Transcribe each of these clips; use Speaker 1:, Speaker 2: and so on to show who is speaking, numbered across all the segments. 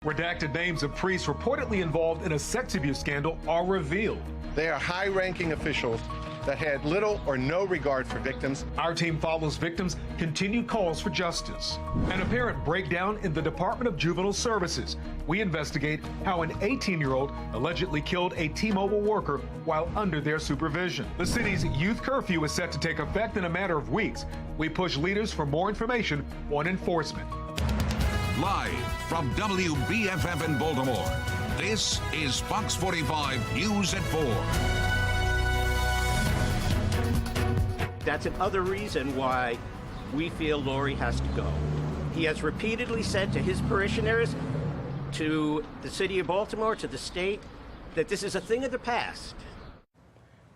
Speaker 1: Redacted names of priests reportedly involved in a sex abuse scandal are revealed.
Speaker 2: They are high-ranking officials that had little or no regard for victims.
Speaker 1: Our team follows victims' continued calls for justice. An apparent breakdown in the Department of Juvenile Services. We investigate how an 18-year-old allegedly killed a T-Mobile worker while under their supervision. The city's youth curfew is set to take effect in a matter of weeks. We push leaders for more information on enforcement.
Speaker 3: Live from WBFF in Baltimore, this is Fox 45 News at 4.
Speaker 4: That's another reason why we feel Lori has to go. He has repeatedly said to his parishioners, to the city of Baltimore, to the state, that this is a thing of the past.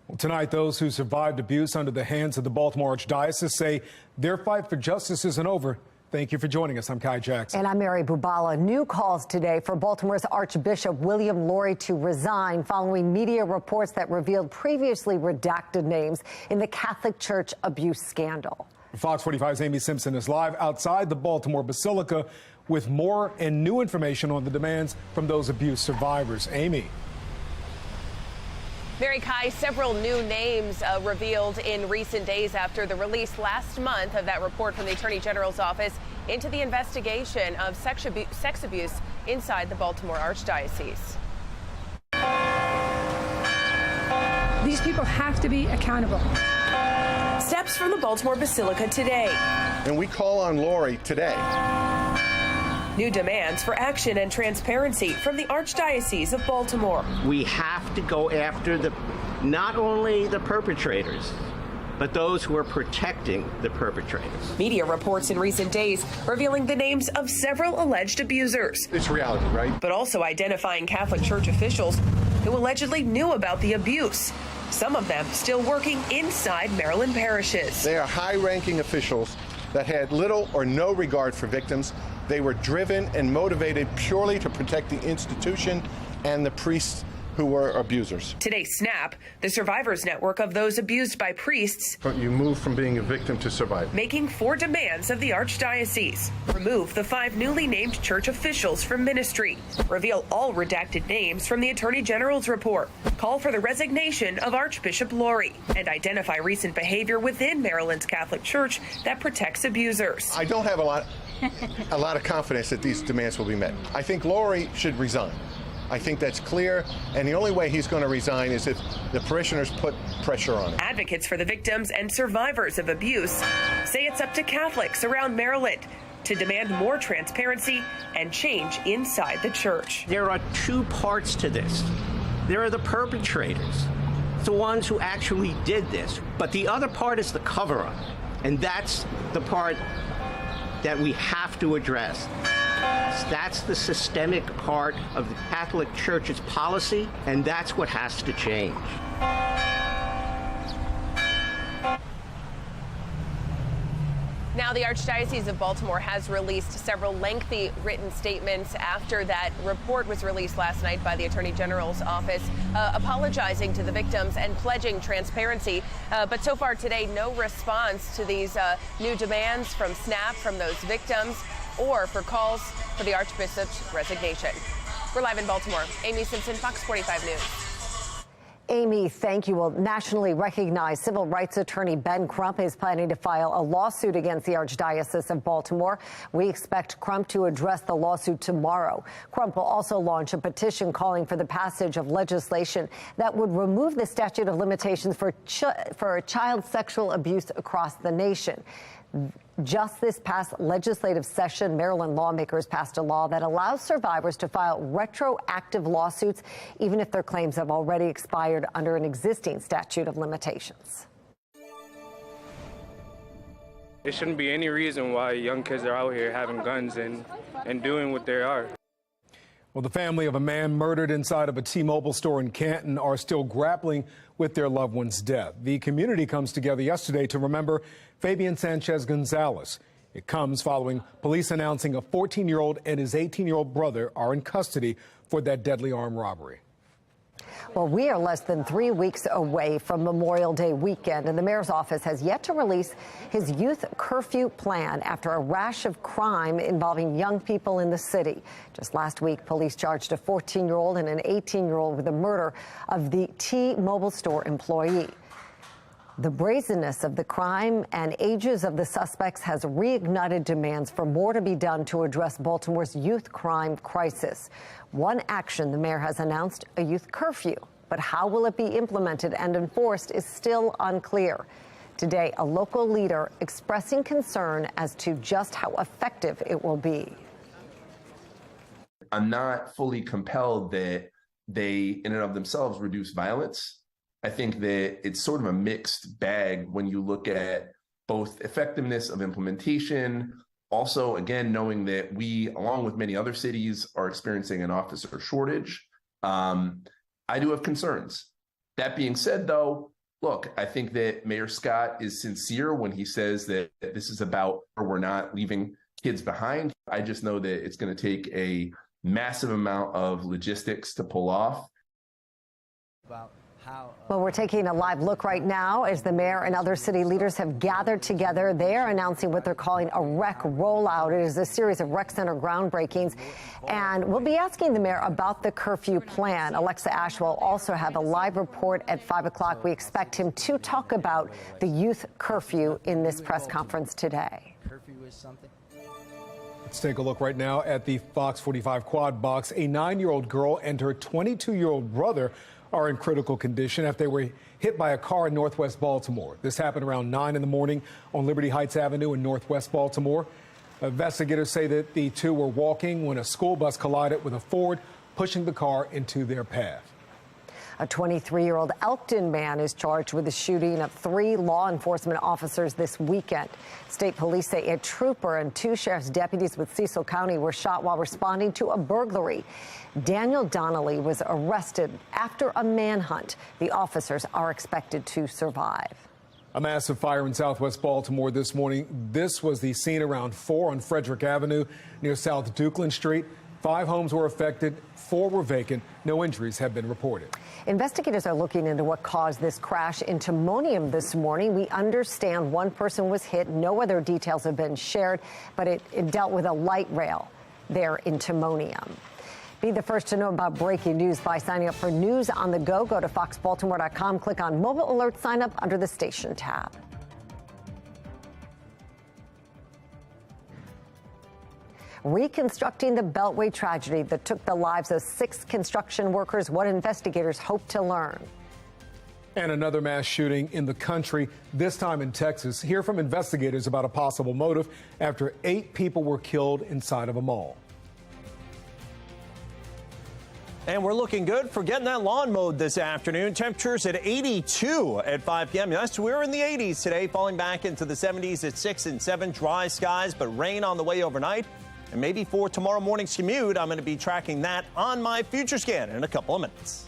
Speaker 1: Well, tonight, those who survived abuse under the hands of the Baltimore Archdiocese say their fight for justice isn't over. Thank you for joining us. I'm Kai Jackson.
Speaker 5: And I'm Mary Bubala. New calls today for Baltimore's Archbishop William Lori to resign following media reports that revealed previously redacted names in the Catholic Church abuse scandal.
Speaker 1: Fox 45's Amy Simpson is live outside the Baltimore Basilica with more and new information on the demands from those abuse survivors. Amy.
Speaker 6: Mary Kai, several new names revealed in recent days after the release last month of that report from the Attorney General's office into the investigation of sex abuse inside the Baltimore Archdiocese.
Speaker 7: These people have to be accountable.
Speaker 6: Steps from the Baltimore Basilica today.
Speaker 2: And we call on Lori today.
Speaker 6: New demands for action and transparency from the Archdiocese of Baltimore.
Speaker 4: We have to go after not only the perpetrators, but those who are protecting the perpetrators.
Speaker 6: Media reports in recent days revealing the names of several alleged abusers.
Speaker 2: It's reality, right?
Speaker 6: But also identifying Catholic Church officials who allegedly knew about the abuse. Some of them still working inside Maryland parishes.
Speaker 2: They are high-ranking officials that had little or no regard for victims. They were driven and motivated purely to protect the institution and the priests who were abusers.
Speaker 6: Today's SNAP, the survivors network of those abused by priests.
Speaker 2: You move from being a victim to survivor.
Speaker 6: Making 4 demands of the Archdiocese. Remove the 5 newly named church officials from ministry. Reveal all redacted names from the Attorney General's report. Call for the resignation of Archbishop Lori. And identify recent behavior within Maryland's Catholic Church that protects abusers.
Speaker 2: I don't have a lot of confidence that these demands will be met. I think Lori should resign. I think that's clear, and the only way he's going to resign is if the parishioners put pressure on him.
Speaker 6: Advocates for the victims and survivors of abuse say it's up to Catholics around Maryland to demand more transparency and change inside the church.
Speaker 4: There are 2 parts to this. There are the perpetrators, the ones who actually did this, but the other part is the cover-up, and that's the part that we have to address. That's the systemic part of the Catholic Church's policy, and that's what has to change.
Speaker 6: Now, the Archdiocese of Baltimore has released several lengthy written statements after that report was released last night by the Attorney General's office, apologizing to the victims and pledging transparency. But so far today, no response to these new demands from SNAP, from those victims, or for calls for the Archbishop's resignation. We're live in Baltimore. Amy Simpson, Fox 45 News.
Speaker 5: Amy, thank you. Well, nationally recognized civil rights attorney Ben Crump is planning to file a lawsuit against the Archdiocese of Baltimore. We expect Crump to address the lawsuit tomorrow. Crump will also launch a petition calling for the passage of legislation that would remove the statute of limitations for child sexual abuse across the nation. Just this past legislative session, Maryland lawmakers passed a law that allows survivors to file retroactive lawsuits, even if their claims have already expired under an existing statute of limitations.
Speaker 8: There shouldn't be any reason why young kids are out here having guns and doing what they are.
Speaker 1: Well, the family of a man murdered inside of a T-Mobile store in Canton are still grappling with their loved one's death. The community comes together yesterday to remember Fabian Sanchez Gonzalez. It comes following police announcing a 14-year-old and his 18-year-old brother are in custody for that deadly armed robbery.
Speaker 5: Well, we are less than 3 weeks away from Memorial Day weekend, and the mayor's office has yet to release his youth curfew plan after a rash of crime involving young people in the city. Just last week, police charged a 14-year-old and an 18-year-old with the murder of the T-Mobile store employee. The brazenness of the crime and ages of the suspects has reignited demands for more to be done to address Baltimore's youth crime crisis. One action the mayor has announced, a youth curfew. But how will it be implemented and enforced is still unclear. Today, a local leader expressing concern as to just how effective it will be.
Speaker 9: I'm not fully compelled that they, in and of themselves, reduce violence. I think that it's sort of a mixed bag when you look at both effectiveness of implementation, also, again, knowing that we, along with many other cities, are experiencing an officer shortage. I do have concerns. That being said, though, look, I think that Mayor Scott is sincere when he says that this is about we're not leaving kids behind. I just know that it's going to take a massive amount of logistics to pull off.
Speaker 5: Well, we're taking a live look right now as the mayor and other city leaders have gathered together. They are announcing what they're calling a rec rollout. It is a series of rec center groundbreakings. And we'll be asking the mayor about the curfew plan. Alexa Ash will also have a live report at 5 o'clock. We expect him to talk about the youth curfew in this press conference today.
Speaker 1: Let's take a look right now at the Fox 45 quad box. A 9-year-old girl and her 22-year-old brother are in critical condition after they were hit by a car in northwest Baltimore. This happened around 9 in the morning on Liberty Heights Avenue in northwest Baltimore. Investigators say that the two were walking when a school bus collided with a Ford, pushing the car into their path.
Speaker 5: A 23-year-old Elkton man is charged with the shooting of 3 law enforcement officers this weekend. State police say a trooper and 2 sheriff's deputies with Cecil County were shot while responding to a burglary. Daniel Donnelly was arrested after a manhunt. The officers are expected to survive.
Speaker 1: A massive fire in southwest Baltimore this morning. This was the scene around 4 on Frederick Avenue near South Dukeland Street. 5 homes were affected, 4 were vacant. No injuries have been reported.
Speaker 5: Investigators are looking into what caused this crash in Timonium this morning. We understand one person was hit. No other details have been shared, but it dealt with a light rail there in Timonium. Be the first to know about breaking news by signing up for News on the Go. Go to foxbaltimore.com, click on Mobile Alert Sign Up under the Station tab. Reconstructing the Beltway tragedy that took the lives of 6 construction workers, what investigators hope to learn.
Speaker 1: And another mass shooting in the country, this time in Texas. Hear from investigators about a possible motive after 8 people were killed inside of a mall.
Speaker 10: And we're looking good for getting that lawn mowed this afternoon. Temperatures at 82 at 5 p.m. Yes, we're in the 80s today, falling back into the 70s at 6 and 7. Dry skies, but rain on the way overnight. And maybe for tomorrow morning's commute, I'm going to be tracking that on my future scan in a couple of minutes.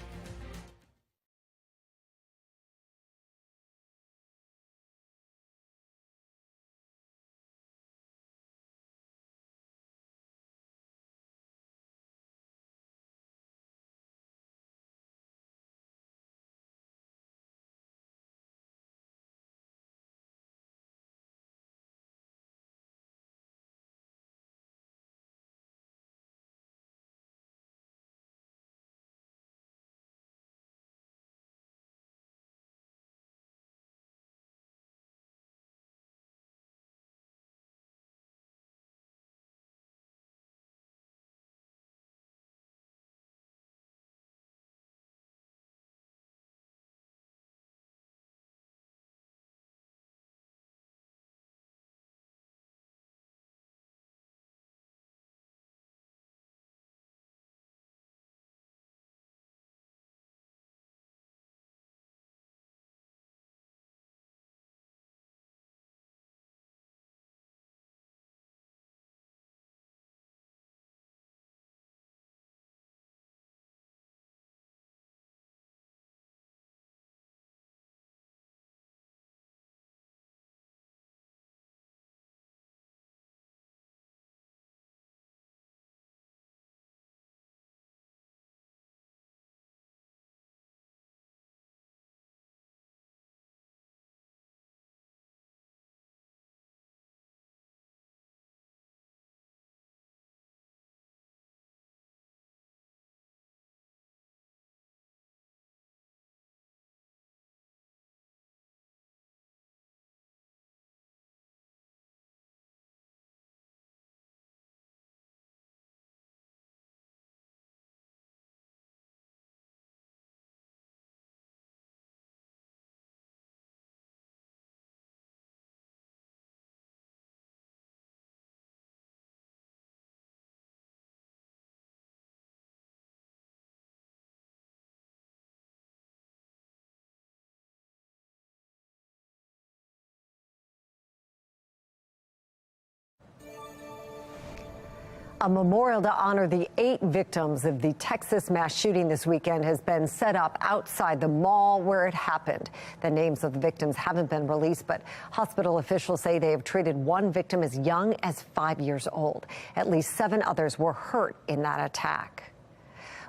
Speaker 5: A memorial to honor the 8 victims of the Texas mass shooting this weekend has been set up outside the mall where it happened. The names of the victims haven't been released, but hospital officials say they have treated one victim as young as 5 years old. At least 7 others were hurt in that attack.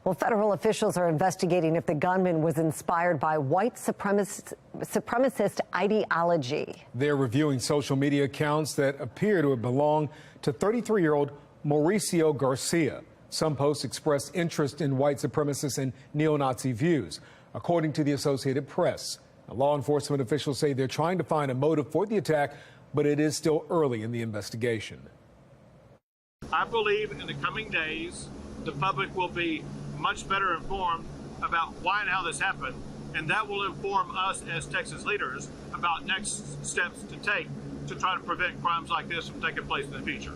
Speaker 5: Well, federal officials are investigating if the gunman was inspired by white supremacist ideology.
Speaker 1: They're reviewing social media accounts that appear to have belonged to 33-year-old Mauricio Garcia. Some posts expressed interest in white supremacist and neo-Nazi views, according to the Associated Press. Now, law enforcement officials say they're trying to find a motive for the attack, but it is still early in the investigation.
Speaker 11: I believe in the coming days, the public will be much better informed about why and how this happened, and that will inform us as Texas leaders about next steps to take to try to prevent crimes like this from taking place in the future.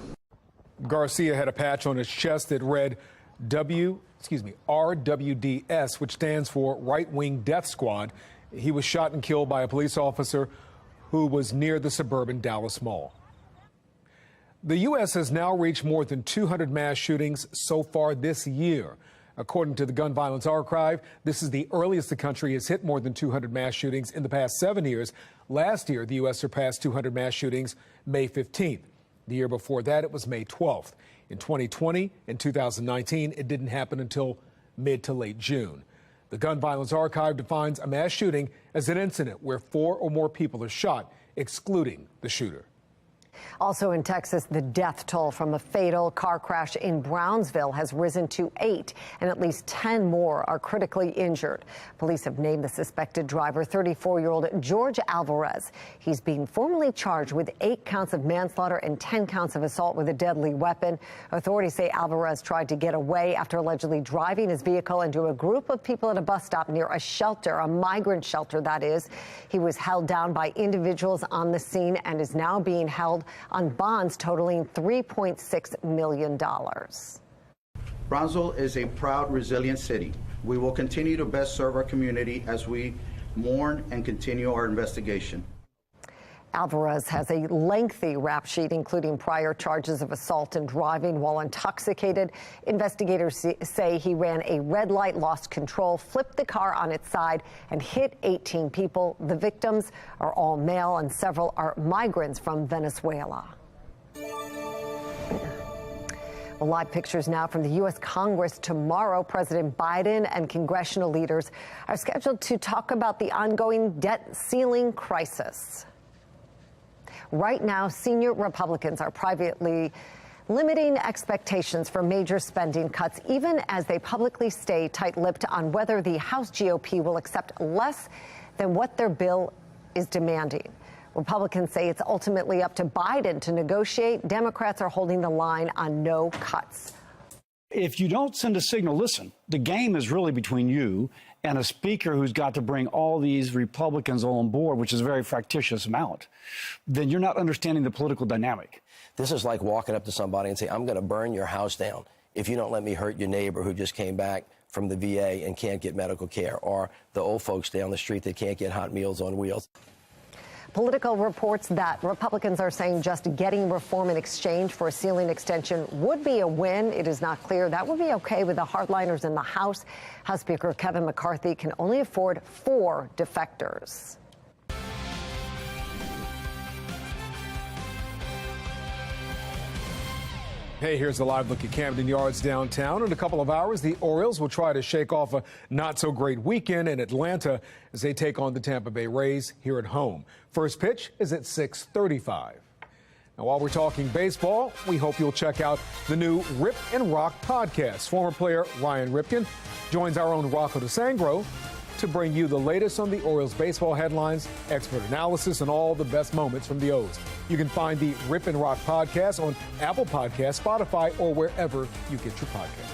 Speaker 1: Garcia had a patch on his chest that read RWDS, which stands for Right Wing Death Squad. He was shot and killed by a police officer who was near the suburban Dallas Mall. The U.S. has now reached more than 200 mass shootings so far this year. According to the Gun Violence Archive, this is the earliest the country has hit more than 200 mass shootings in the past 7 years. Last year, the U.S. surpassed 200 mass shootings May 15th. The year before that, it was May 12th. In 2020 and 2019, it didn't happen until mid to late June. The Gun Violence Archive defines a mass shooting as an incident where 4 or more people are shot, excluding the shooter.
Speaker 5: Also in Texas, the death toll from a fatal car crash in Brownsville has risen to 8, and at least 10 more are critically injured. Police have named the suspected driver, 34-year-old George Alvarez. He's being formally charged with 8 counts of manslaughter and 10 counts of assault with a deadly weapon. Authorities say Alvarez tried to get away after allegedly driving his vehicle into a group of people at a bus stop near a shelter, a migrant shelter that is. He was held down by individuals on the scene and is now being held on bonds totaling $3.6 million.
Speaker 12: Brownsville is a proud, resilient city. We will continue to best serve our community as we mourn and continue our investigation.
Speaker 5: Alvarez has a lengthy rap sheet, including prior charges of assault and driving while intoxicated. Investigators say he ran a red light, lost control, flipped the car on its side, and hit 18 people. The victims are all male, and several are migrants from Venezuela. Well, live pictures now from the U.S. Congress. Tomorrow, President Biden and congressional leaders are scheduled to talk about the ongoing debt ceiling crisis. Right now, senior Republicans are privately limiting expectations for major spending cuts, even as they publicly stay tight-lipped on whether the House GOP will accept less than what their bill is demanding. Republicans say it's ultimately up to Biden to negotiate. Democrats are holding the line on no cuts.
Speaker 13: If you don't send a signal, listen, the game is really between you and a speaker who's got to bring all these Republicans on board, which is a very factitious amount, then you're not understanding the political dynamic.
Speaker 14: This is like walking up to somebody and saying, I'm going to burn your house down if you don't let me hurt your neighbor who just came back from the VA and can't get medical care, or the old folks down the street that can't get hot meals on wheels.
Speaker 5: Political reports that Republicans are saying just getting reform in exchange for a ceiling extension would be a win. It is not clear that would be okay with the hardliners in the House. House Speaker Kevin McCarthy can only afford 4 defectors.
Speaker 1: Hey, here's a live look at Camden Yards downtown. In a couple of hours, the Orioles will try to shake off a not-so-great weekend in Atlanta as they take on the Tampa Bay Rays here at home. First pitch is at 6:35. Now, while we're talking baseball, we hope you'll check out the new Rip and Rock podcast. Former player Ryan Ripken joins our own Rocco DeSangro to bring you the latest on the Orioles baseball headlines, expert analysis, and all the best moments from the O's. You can find the Rip and Rock podcast on Apple Podcasts, Spotify, or wherever you get your podcasts.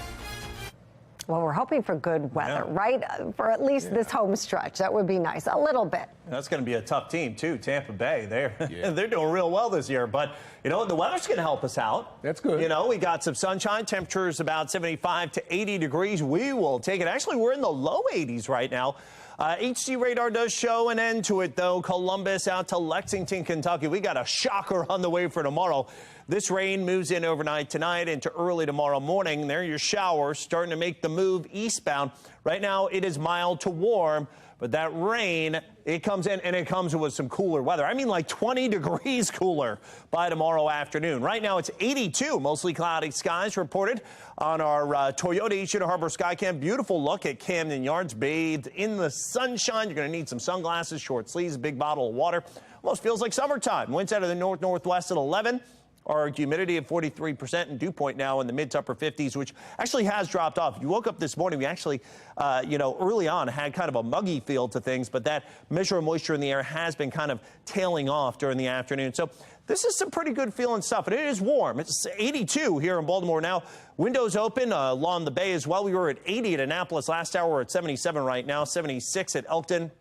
Speaker 5: Well, we're hoping for good weather, right? For at least this home stretch. That would be nice. A little bit.
Speaker 10: That's going to be a tough team, too. Tampa Bay, they're doing real well this year. But, you know, the weather's going to help us out.
Speaker 1: That's good.
Speaker 10: You know, we got some sunshine. Temperatures about 75 to 80 degrees. We will take it. Actually, we're in the low 80s right now. HC radar does show an end to it, though. Columbus out to Lexington, Kentucky. We got a shocker on the way for tomorrow. This rain moves in overnight tonight into early tomorrow morning. There are your showers starting to make the move eastbound. Right now, it is mild to warm. But that rain, it comes in, and it comes with some cooler weather. I mean, like 20 degrees cooler by tomorrow afternoon. Right now, it's 82, mostly cloudy skies reported on our Toyota Eastern Harbor Skycam. Beautiful look at Camden Yards, bathed in the sunshine. You're going to need some sunglasses, short sleeves, big bottle of water. Almost feels like summertime. Winds out of the north-northwest at 11. Our humidity at 43% and dew point now in the mid to upper 50s, which actually has dropped off. You woke up this morning, we actually, early on had kind of a muggy feel to things, but that measure of moisture in the air has been kind of tailing off during the afternoon. So this is some pretty good feeling stuff, and it is warm. It's 82 here in Baltimore now. Windows open along the bay as well. We were at 80 at Annapolis last hour. We're at 77 right now, 76 at Elkton.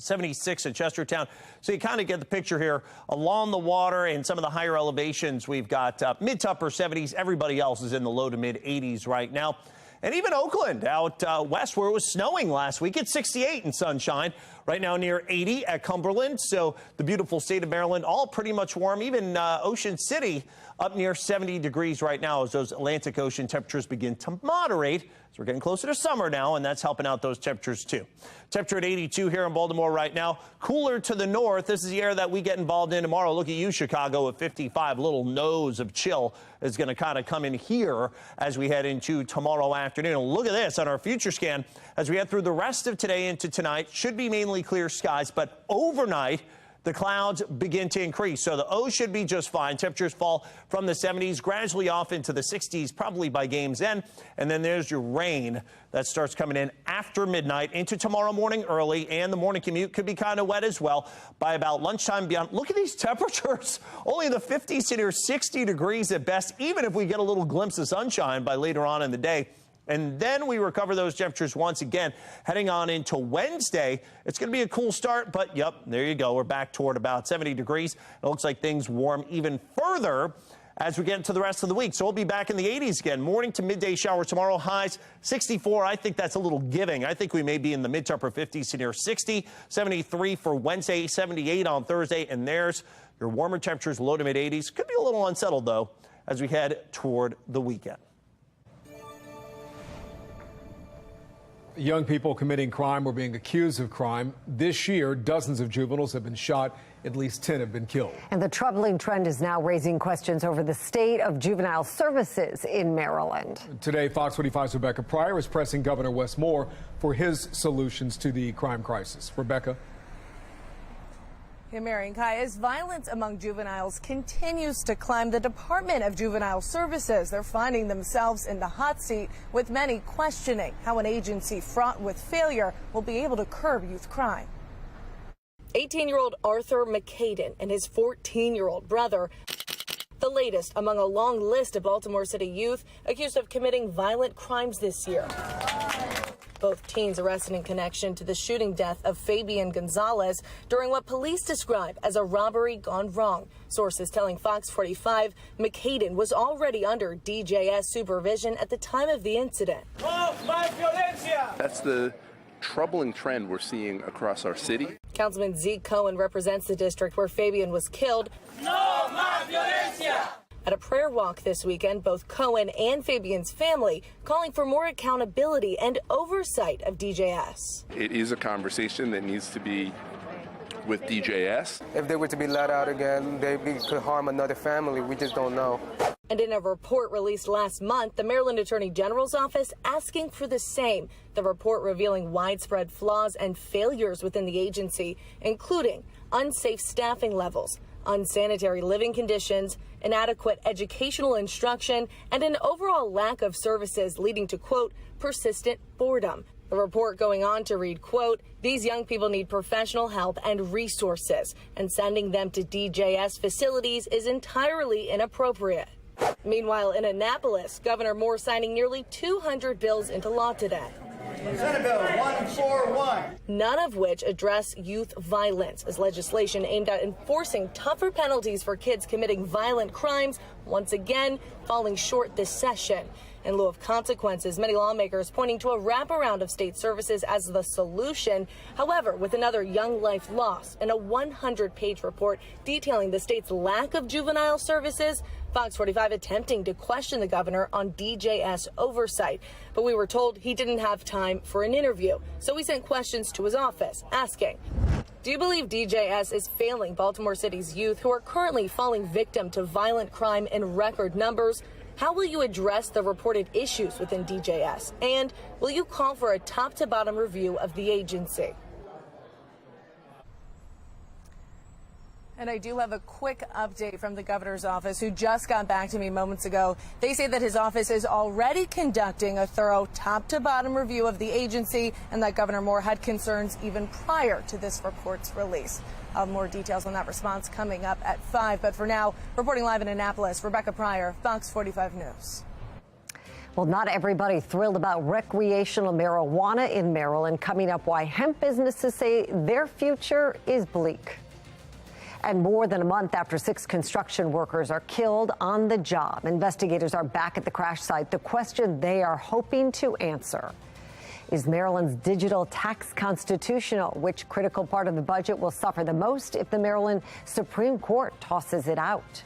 Speaker 10: 76 in Chestertown. So you kind of get the picture here along the water and some of the higher elevations. We've got mid to upper 70s. Everybody else is in the low to mid 80s right now. And even Oakland out west where it was snowing last week at 68 in sunshine. Right now near 80 at Cumberland. So the beautiful state of Maryland, all pretty much warm. Even Ocean City up near 70 degrees right now as those Atlantic Ocean temperatures begin to moderate. So we're getting closer to summer now, and that's helping out those temperatures too. Temperature at 82 here in Baltimore right now. Cooler to the north. This is the air that we get involved in tomorrow. Look at you, Chicago, at 55. A little nose of chill is going to kind of come in here as we head into tomorrow afternoon. And look at this on our future scan as we head through the rest of today into tonight. Should be mainly clear skies, but overnight, the clouds begin to increase. So the O should be just fine. Temperatures fall from the 70s gradually off into the 60s, probably by game's end. And then there's your rain that starts coming in after midnight into tomorrow morning early. And the morning commute could be kind of wet as well by about lunchtime beyond. Look at these temperatures. Only in the 50s to near 60 degrees at best, even if we get a little glimpse of sunshine by later on in the day. And then we recover those temperatures once again, heading on into Wednesday. It's going to be a cool start, but yep, there you go. We're back toward about 70 degrees. It looks like things warm even further as we get into the rest of the week. So we'll be back in the 80s again. Morning to midday showers tomorrow, highs 64. I think that's a little giving. I think we may be in the mid to upper 50s to near 60, 73 for Wednesday, 78 on Thursday. And there's your warmer temperatures, low to mid 80s. Could be a little unsettled, though, as we head toward the weekend.
Speaker 1: Young people committing crime or being accused of crime. This year, dozens of juveniles have been shot. At least 10 have been killed. And the troubling trend is now raising questions over the state of juvenile services in Maryland. Today, Fox 45's Rebecca Pryor is pressing Governor Wes Moore for his solutions to the crime crisis. Rebecca.
Speaker 15: Hey, Mary and Kai, as violence among juveniles continues to climb, the Department of Juvenile Services, they're finding themselves in the hot seat, with many questioning how an agency fraught with failure will be able to curb youth crime. 18-year-old Arthur McCaden and his 14-year-old brother, the latest among a long list of Baltimore City youth accused of committing violent crimes this year. Both teens arrested in connection to the shooting death of Fabian Gonzalez during what police describe as a robbery gone wrong. Sources telling Fox 45 McCaden was already under DJS supervision at the time of the incident.
Speaker 16: That's the troubling trend we're seeing across our city.
Speaker 15: Councilman Zeke Cohen represents the district where Fabian was killed. No más violencia! At a prayer walk this weekend, both Cohen and Fabian's family calling for more accountability and oversight of DJS.
Speaker 16: It is a conversation that needs to be with DJS.
Speaker 17: If they were to be let out again, they could harm another family. We just don't know.
Speaker 15: And in a report released last month, the Maryland Attorney General's office asking for the same. The report revealing widespread flaws and failures within the agency, including unsafe staffing levels, unsanitary living conditions, inadequate educational instruction, and an overall lack of services leading to, quote, persistent boredom. The report going on to read, quote, these young people need professional help and resources, and sending them to DJS facilities is entirely inappropriate. Meanwhile, in Annapolis, Governor Moore signing nearly 200 bills into law today.
Speaker 18: Senate Bill 141.
Speaker 15: None of which address youth violence, as legislation aimed at enforcing tougher penalties for kids committing violent crimes, once again falling short this session. In lieu of consequences, many lawmakers pointing to a wraparound of state services as the solution. However, with another young life lost and a 100-page report detailing the state's lack of juvenile services, Fox 45 attempting to question the governor on DJS oversight. But we were told he didn't have time for an interview, so we sent questions to his office asking, do you believe DJS is failing Baltimore City's youth who are currently falling victim to violent crime in record numbers? How will you address the reported issues within DJS? And will you call for a top-to-bottom review of the agency? And I do have a quick update from the governor's office, who just got back to me moments ago. They say that his office is already conducting a thorough top-to-bottom review of the agency, and that Governor Moore had concerns even prior to this report's release. I'll have more details on that response coming up at 5. But for now, reporting live in Annapolis, Rebecca Pryor, Fox 45 News.
Speaker 5: Well, not everybody thrilled about recreational marijuana in Maryland. Coming up, why hemp businesses say their future is bleak. And more than a month after 6 construction workers are killed on the job, investigators are back at the crash site. The question they are hoping to answer: is Maryland's digital tax constitutional? Which critical part of the budget will suffer the most if the Maryland Supreme Court tosses it out?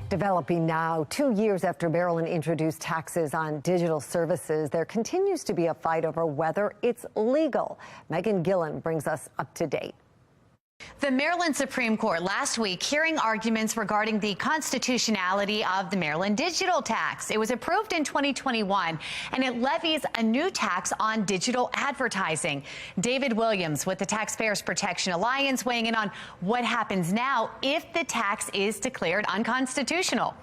Speaker 5: Developing now, 2 years after Maryland introduced taxes on digital services, there continues to be a fight over whether it's legal. Megan Gillen brings us up to date.
Speaker 19: The Maryland Supreme Court last week hearing arguments regarding the constitutionality of the Maryland digital tax. It was approved in 2021, and it levies a new tax on digital advertising. David Williams with the Taxpayers Protection Alliance weighing in on what happens now if the tax is declared unconstitutional.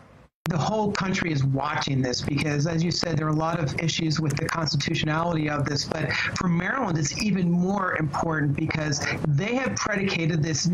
Speaker 20: The whole country is watching this because, as you said, there are a lot of issues with the constitutionality of this. But for Maryland, it's even more important because they have predicated this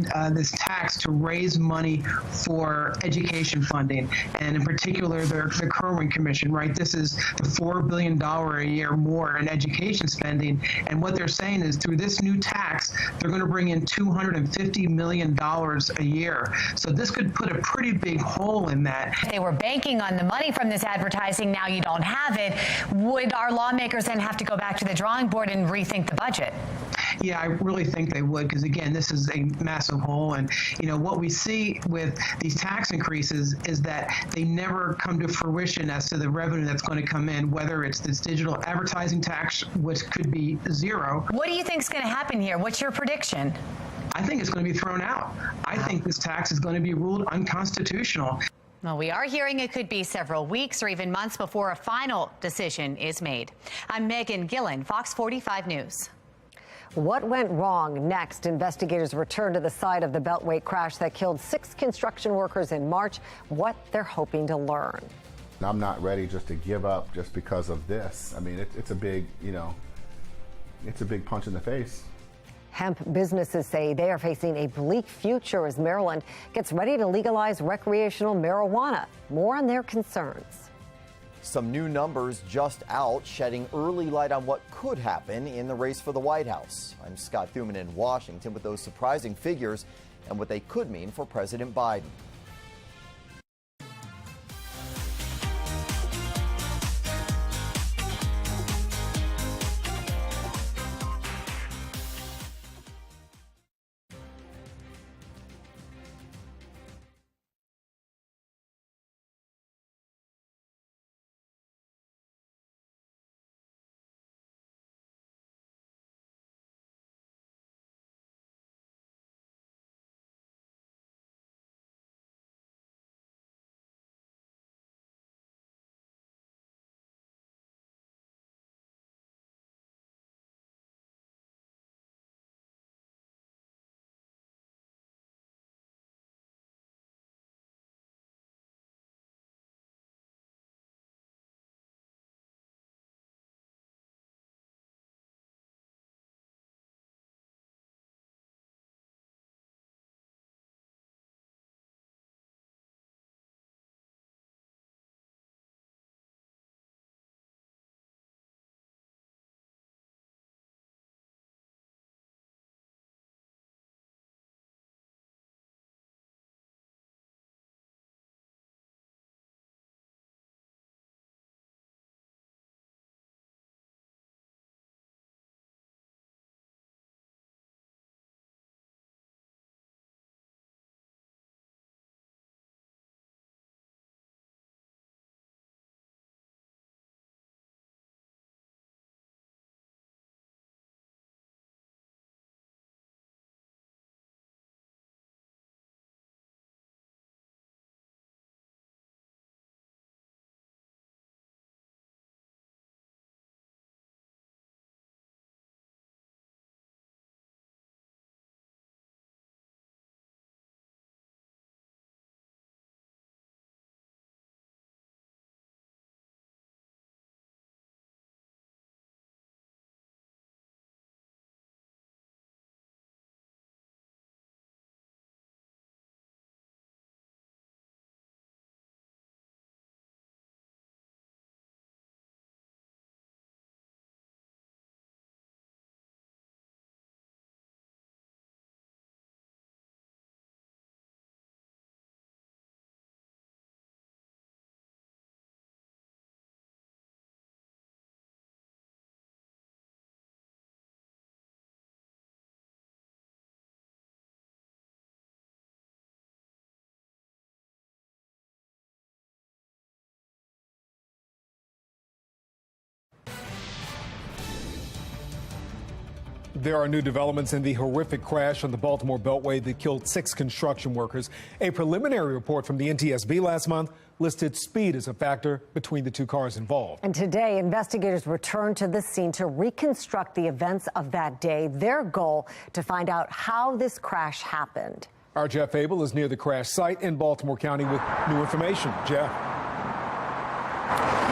Speaker 20: tax to raise money for education funding, and in particular, the Kerwin Commission. Right, this is the $4 billion a year more in education spending, and what they're saying is through this new tax, they're going to bring in $250 million a year. So this could put a pretty big hole in that.
Speaker 19: They were banking on the money from this advertising. Now you don't have it. Would our lawmakers then have to go back to the drawing board and rethink the budget?
Speaker 20: Yeah, I really think they would, because again, this is a massive hole. And, what we see with these tax increases is that they never come to fruition as to the revenue that's going to come in, whether it's this digital advertising tax, which could be zero.
Speaker 19: What do you think is going to happen here? What's your prediction?
Speaker 20: I think it's going to be thrown out. I think this tax is going to be ruled unconstitutional.
Speaker 19: Well, we are hearing it could be several weeks or even months before a final decision is made. I'm Megan Gillen, Fox 45 News.
Speaker 5: What went wrong? Next, investigators return to the site of the Beltway crash that killed 6 construction workers in March. What they're hoping to learn.
Speaker 21: I'm not ready just to give up just because of this. I mean, it's a big, it's a big punch in the face.
Speaker 5: Hemp businesses say they are facing a bleak future as Maryland gets ready to legalize recreational marijuana. More on their concerns.
Speaker 22: Some new numbers just out, shedding early light on what could happen in the race for the White House. I'm Scott Thuman in Washington with those surprising figures and what they could mean for President Biden.
Speaker 1: There are new developments in the horrific crash on the Baltimore Beltway that killed 6 construction workers. A preliminary report from the NTSB last month listed speed as a factor between the 2 cars involved.
Speaker 5: And today, investigators returned to the scene to reconstruct the events of that day. Their goal to find out how this crash happened.
Speaker 1: Our Jeff Abel is near the crash site in Baltimore County with new information. Jeff.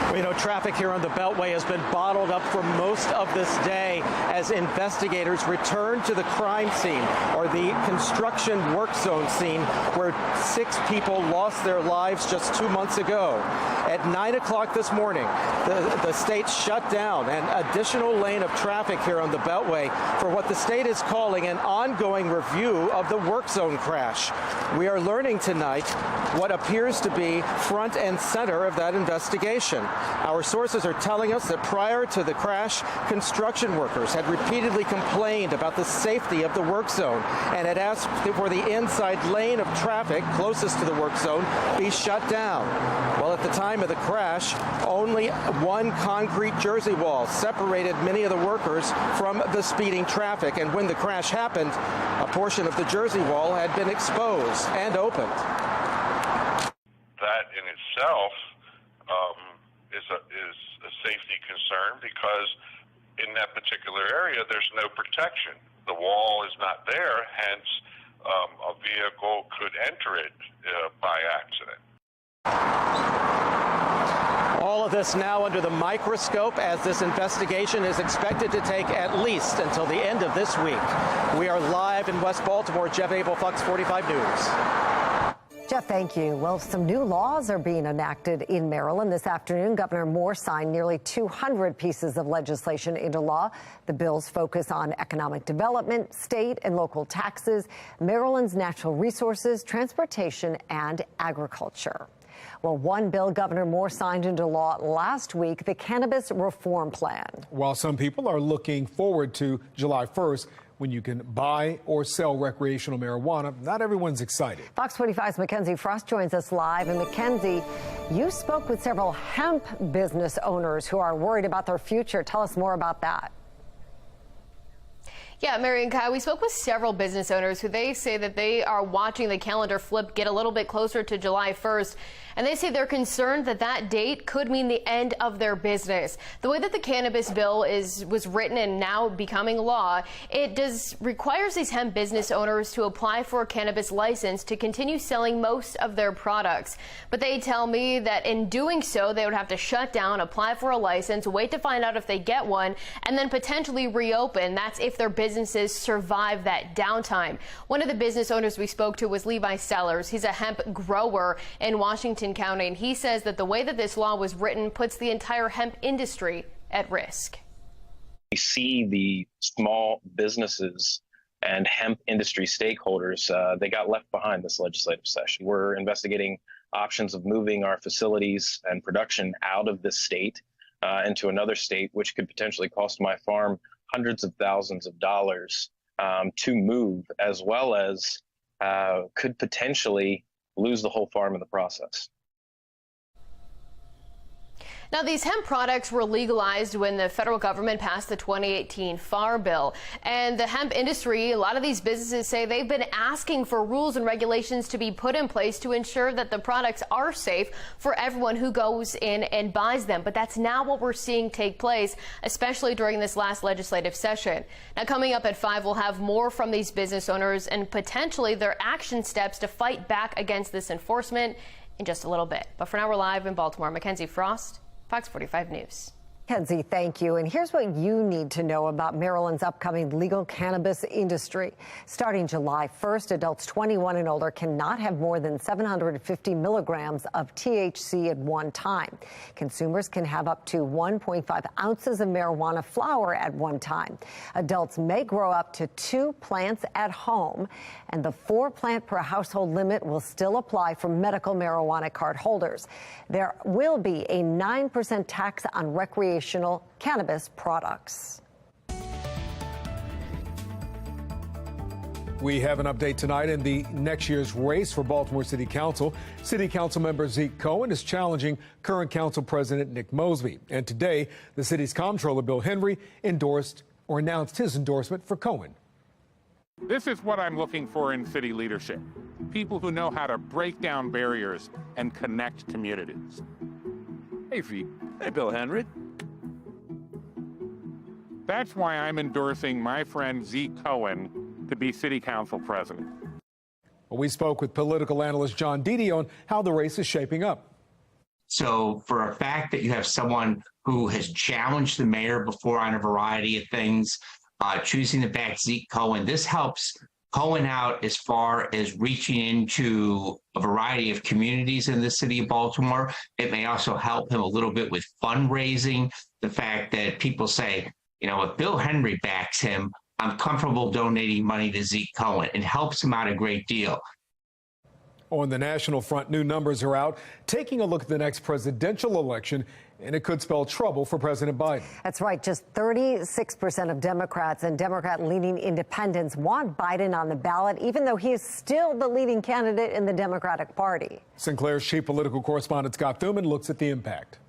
Speaker 23: Well, traffic here on the Beltway has been bottled up for most of this day as investigators return to the crime scene, or the construction work zone scene, where 6 people lost their lives just 2 months ago. At 9 o'clock this morning, the state shut down an additional lane of traffic here on the Beltway for what the state is calling an ongoing review of the work zone crash. We are learning tonight what appears to be front and center of that investigation. Our sources are telling us that prior to the crash, construction workers had repeatedly complained about the safety of the work zone and had asked for the inside lane of traffic closest to the work zone be shut down. Well, at the time of the crash, only one concrete jersey wall separated many of the workers from the speeding traffic. And when the crash happened, a portion of the jersey wall had been exposed and opened.
Speaker 2: That in itself is a safety concern because in that particular area, there's no protection. The wall is not there, hence a vehicle could enter it by accident.
Speaker 23: All of this now under the microscope as this investigation is expected to take at least until the end of this week. We are live in West Baltimore. Jeff Abel, Fox 45 News.
Speaker 5: Jeff, thank you. Well, some new laws are being enacted in Maryland. This afternoon, Governor Moore signed nearly 200 pieces of legislation into law. The bills focus on economic development, state and local taxes, Maryland's natural resources, transportation, and agriculture. Well, one bill Governor Moore signed into law last week, the Cannabis Reform Plan.
Speaker 1: While some people are looking forward to July 1st, when you can buy or sell recreational marijuana, not everyone's excited.
Speaker 5: Fox 45's Mackenzie Frost joins us live. And Mackenzie, you spoke with several hemp business owners who are worried about their future. Tell us more about that.
Speaker 6: Yeah, Mary and Kai, we spoke with several business owners who they say that they are watching the calendar flip get a little bit closer to July 1st. And they say they're concerned that that date could mean the end of their business. The way that the cannabis bill was written and now becoming law, it requires these hemp business owners to apply for a cannabis license to continue selling most of their products. But they tell me that in doing so, they would have to shut down, apply for a license, wait to find out if they get one, and then potentially reopen. That's if their businesses survive that downtime. One of the business owners we spoke to was Levi Sellers. He's a hemp grower in Washington County, and he says that the way that this law was written puts the entire hemp industry at risk.
Speaker 3: We see the small businesses and hemp industry stakeholders, they got left behind this legislative session. We're investigating options of moving our facilities and production out of this state into another state, which could potentially cost my farm hundreds of thousands of dollars to move, as well as could potentially lose the whole farm in the process.
Speaker 6: Now, these hemp products were legalized when the federal government passed the 2018 Farm Bill. And the hemp industry, a lot of these businesses say they've been asking for rules and regulations to be put in place to ensure that the products are safe for everyone who goes in and buys them. But that's now what we're seeing take place, especially during this last legislative session. Now, coming up at 5, we'll have more from these business owners and potentially their action steps to fight back against this enforcement in just a little bit. But for now, we're live in Baltimore. Mackenzie Frost, Fox 45 News.
Speaker 5: Kenzie, thank you. And here's what you need to know about Maryland's upcoming legal cannabis industry. Starting July 1st, adults 21 and older cannot have more than 750 milligrams of THC at one time. Consumers can have up to 1.5 ounces of marijuana flower at one time. Adults may grow up to 2 plants at home, and the 4 plant per household limit will still apply for medical marijuana card holders. There will be a 9% tax on recreational cannabis products.
Speaker 1: We have an update tonight in the next year's race for Baltimore City Council. City Council member Zeke Cohen is challenging current Council President Nick Mosby. And today, the city's comptroller Bill Henry announced his endorsement for Cohen.
Speaker 7: This is what I'm looking for in city leadership. People who know how to break down barriers and connect communities. Hey, Zeke.
Speaker 24: Hey, Bill Henry.
Speaker 7: That's why I'm endorsing my friend Zeke Cohen to be City Council President.
Speaker 1: Well, we spoke with political analyst John Didi on how the race is shaping up.
Speaker 25: So for a fact that you have someone who has challenged the mayor before on a variety of things, choosing to back Zeke Cohen, this helps Cohen out as far as reaching into a variety of communities in the city of Baltimore. It may also help him a little bit with fundraising. The fact that people say, you know, if Bill Henry backs him, I'm comfortable donating money to Zeke Cohen. It helps him out a great deal.
Speaker 1: On the national front, new numbers are out, taking a look at the next presidential election, and it could spell trouble for President Biden.
Speaker 5: That's right. Just 36% of Democrats and Democrat-leaning independents want Biden on the ballot, even though he is still the leading candidate in the Democratic Party.
Speaker 1: Sinclair's chief political correspondent Scott Thuman looks at the impact.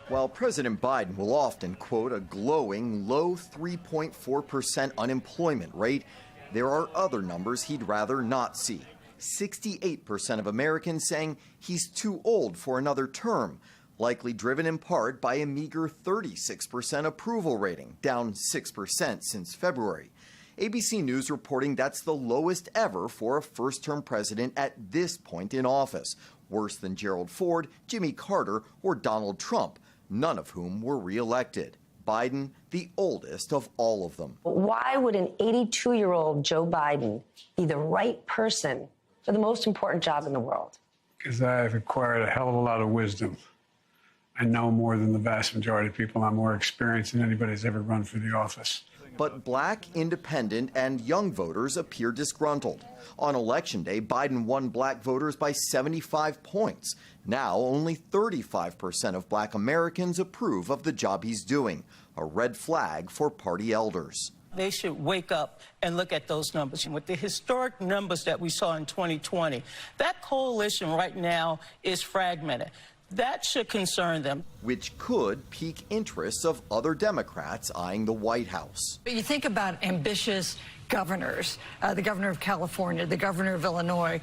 Speaker 22: While President Biden will often quote a glowing low 3.4% unemployment rate, there are other numbers he'd rather not see. 68% of Americans saying he's too old for another term, likely driven in part by a meager 36% approval rating, down 6% since February. ABC News reporting that's the lowest ever for a first-term president at this point in office, worse than Gerald Ford, Jimmy Carter, or Donald Trump, none of whom were re-elected. Biden, the oldest of all of them.
Speaker 4: Why would an 82-year-old Joe Biden be the right person for the most important job in the world?
Speaker 8: Because I've acquired a hell of a lot of wisdom. I know more than the vast majority of people. I'm more experienced than anybody's ever run for the office.
Speaker 22: But black, independent, and young voters appear disgruntled. On Election Day, Biden won black voters by 75 points. Now, only 35% of black Americans approve of the job he's doing, a red flag for party elders.
Speaker 9: They should wake up and look at those numbers. With the historic numbers that we saw in 2020, that coalition right now is fragmented. That should concern them.
Speaker 22: Which could pique interests of other Democrats eyeing the White House.
Speaker 11: But you think about ambitious governors, the governor of California, the governor of Illinois,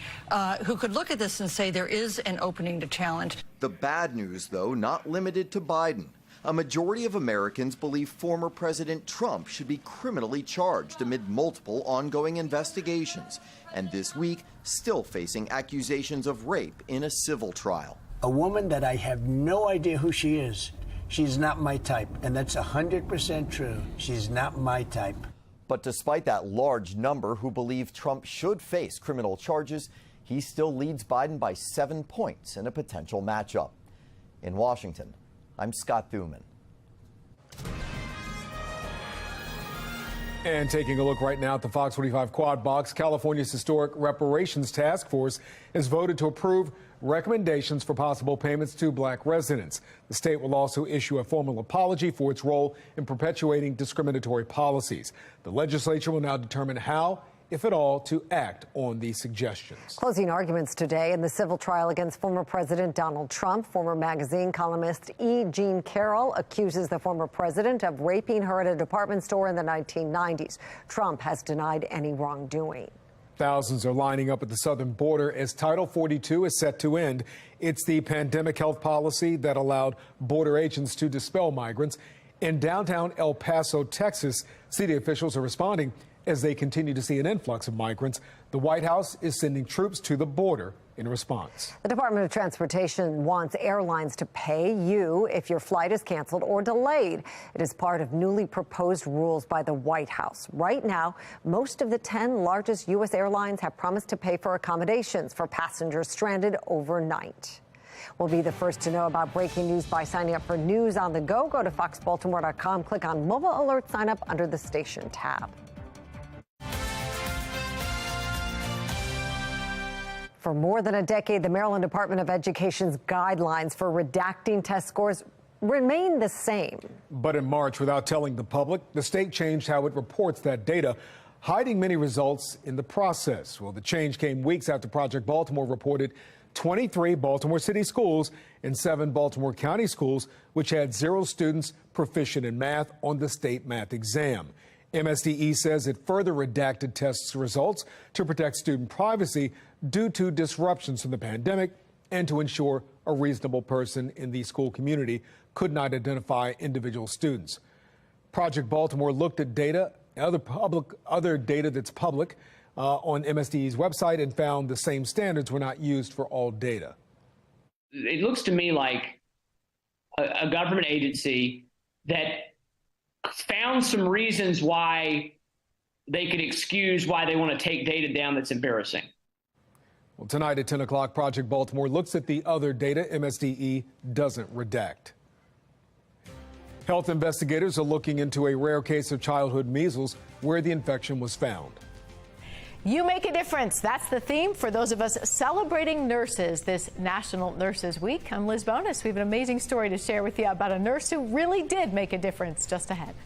Speaker 11: who could look at this and say there is an opening to challenge.
Speaker 22: The bad news, though, not limited to Biden. A majority of Americans believe former President Trump should be criminally charged amid multiple ongoing investigations, and this week still facing accusations of rape in a civil trial.
Speaker 24: A woman that I have no idea who she is. She's not my type, and that's 100% true. She's not my type.
Speaker 22: But despite that large number who believe Trump should face criminal charges, he still leads Biden by 7 points in a potential matchup. In Washington, I'm Scott Thuman.
Speaker 1: And taking a look right now at the Fox 45 quad box, California's Historic Reparations Task Force has voted to approve recommendations for possible payments to black residents. The state will also issue a formal apology for its role in perpetuating discriminatory policies. The legislature will now determine how, if at all, to act on these suggestions.
Speaker 5: Closing arguments today in the civil trial against former President Donald Trump. Former magazine columnist E. Jean Carroll accuses the former president of raping her at a department store in the 1990s. Trump has denied any wrongdoing.
Speaker 1: Thousands are lining up at the southern border as Title 42 is set to end. It's the pandemic health policy that allowed border agents to dispel migrants. In downtown El Paso, Texas, city officials are responding as they continue to see an influx of migrants. The White House is sending troops to the border in response.
Speaker 5: The Department of Transportation wants airlines to pay you if your flight is canceled or delayed. It is part of newly proposed rules by the White House. Right now, most of the 10 largest U.S. airlines have promised to pay for accommodations for passengers stranded overnight. We'll be the first to know about breaking news by signing up for News on the Go. Go to foxbaltimore.com, click on Mobile Alert, sign up under the Station tab. For more than a decade, the Maryland Department of Education's guidelines for redacting test scores remain the same.
Speaker 1: But in March, without telling the public, the state changed how it reports that data, hiding many results in the process. Well, the change came weeks after Project Baltimore reported 23 Baltimore City schools and 7 Baltimore County schools, which had 0 students proficient in math on the state math exam. MSDE says it further redacted test results to protect student privacy due to disruptions from the pandemic and to ensure a reasonable person in the school community could not identify individual students. Project Baltimore looked at data, other data that's public on MSDE's website and found the same standards were not used for all data.
Speaker 26: It looks to me like a government agency that found some reasons why they could excuse why they want to take data down that's embarrassing.
Speaker 1: Well, tonight at 10 o'clock, Project Baltimore looks at the other data MSDE doesn't redact. Health investigators are looking into a rare case of childhood measles where the infection was found.
Speaker 15: You make a difference. That's the theme for those of us celebrating nurses this National Nurses Week. I'm Liz Bonus. We have an amazing story to share with you about a nurse who really did make a difference. Just ahead.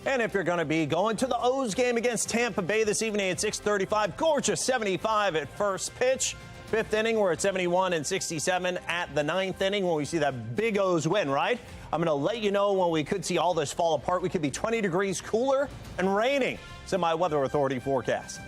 Speaker 23: And if you're going to be going to the O's game against Tampa Bay this evening at 6:35, gorgeous 75 at first pitch. Fifth inning, we're at 71 and 67 at the ninth inning when we see that big O's win, right? I'm going to let you know when we could see all this fall apart. We could be 20 degrees cooler and raining. Semi Weather Authority forecast.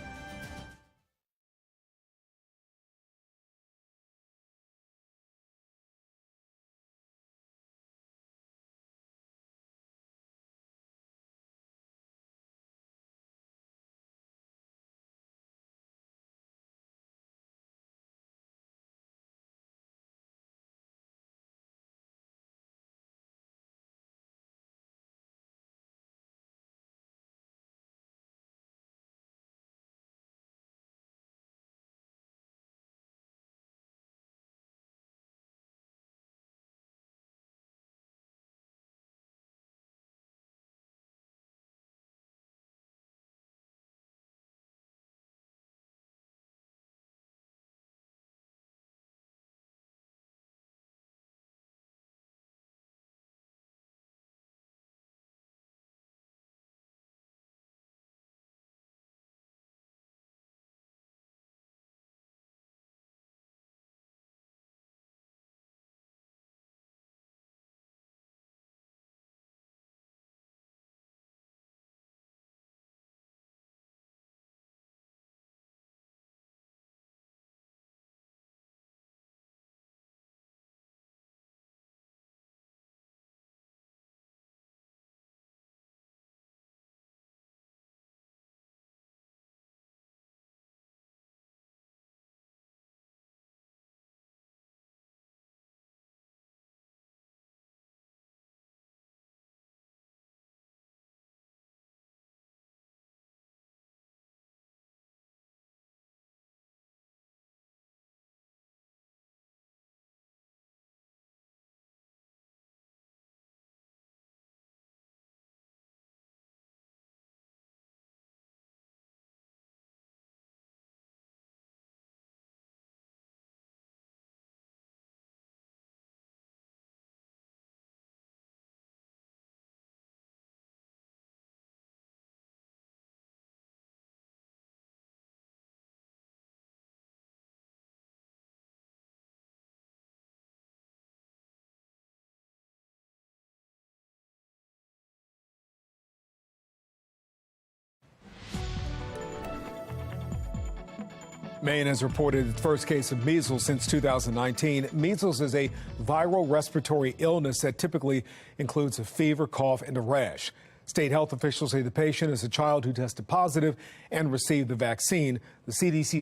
Speaker 1: Maine has reported its first case of measles since 2019. Measles is a viral respiratory illness that typically includes a fever, cough, and a rash. State health officials say the patient is a child who tested positive and received the vaccine. The CDC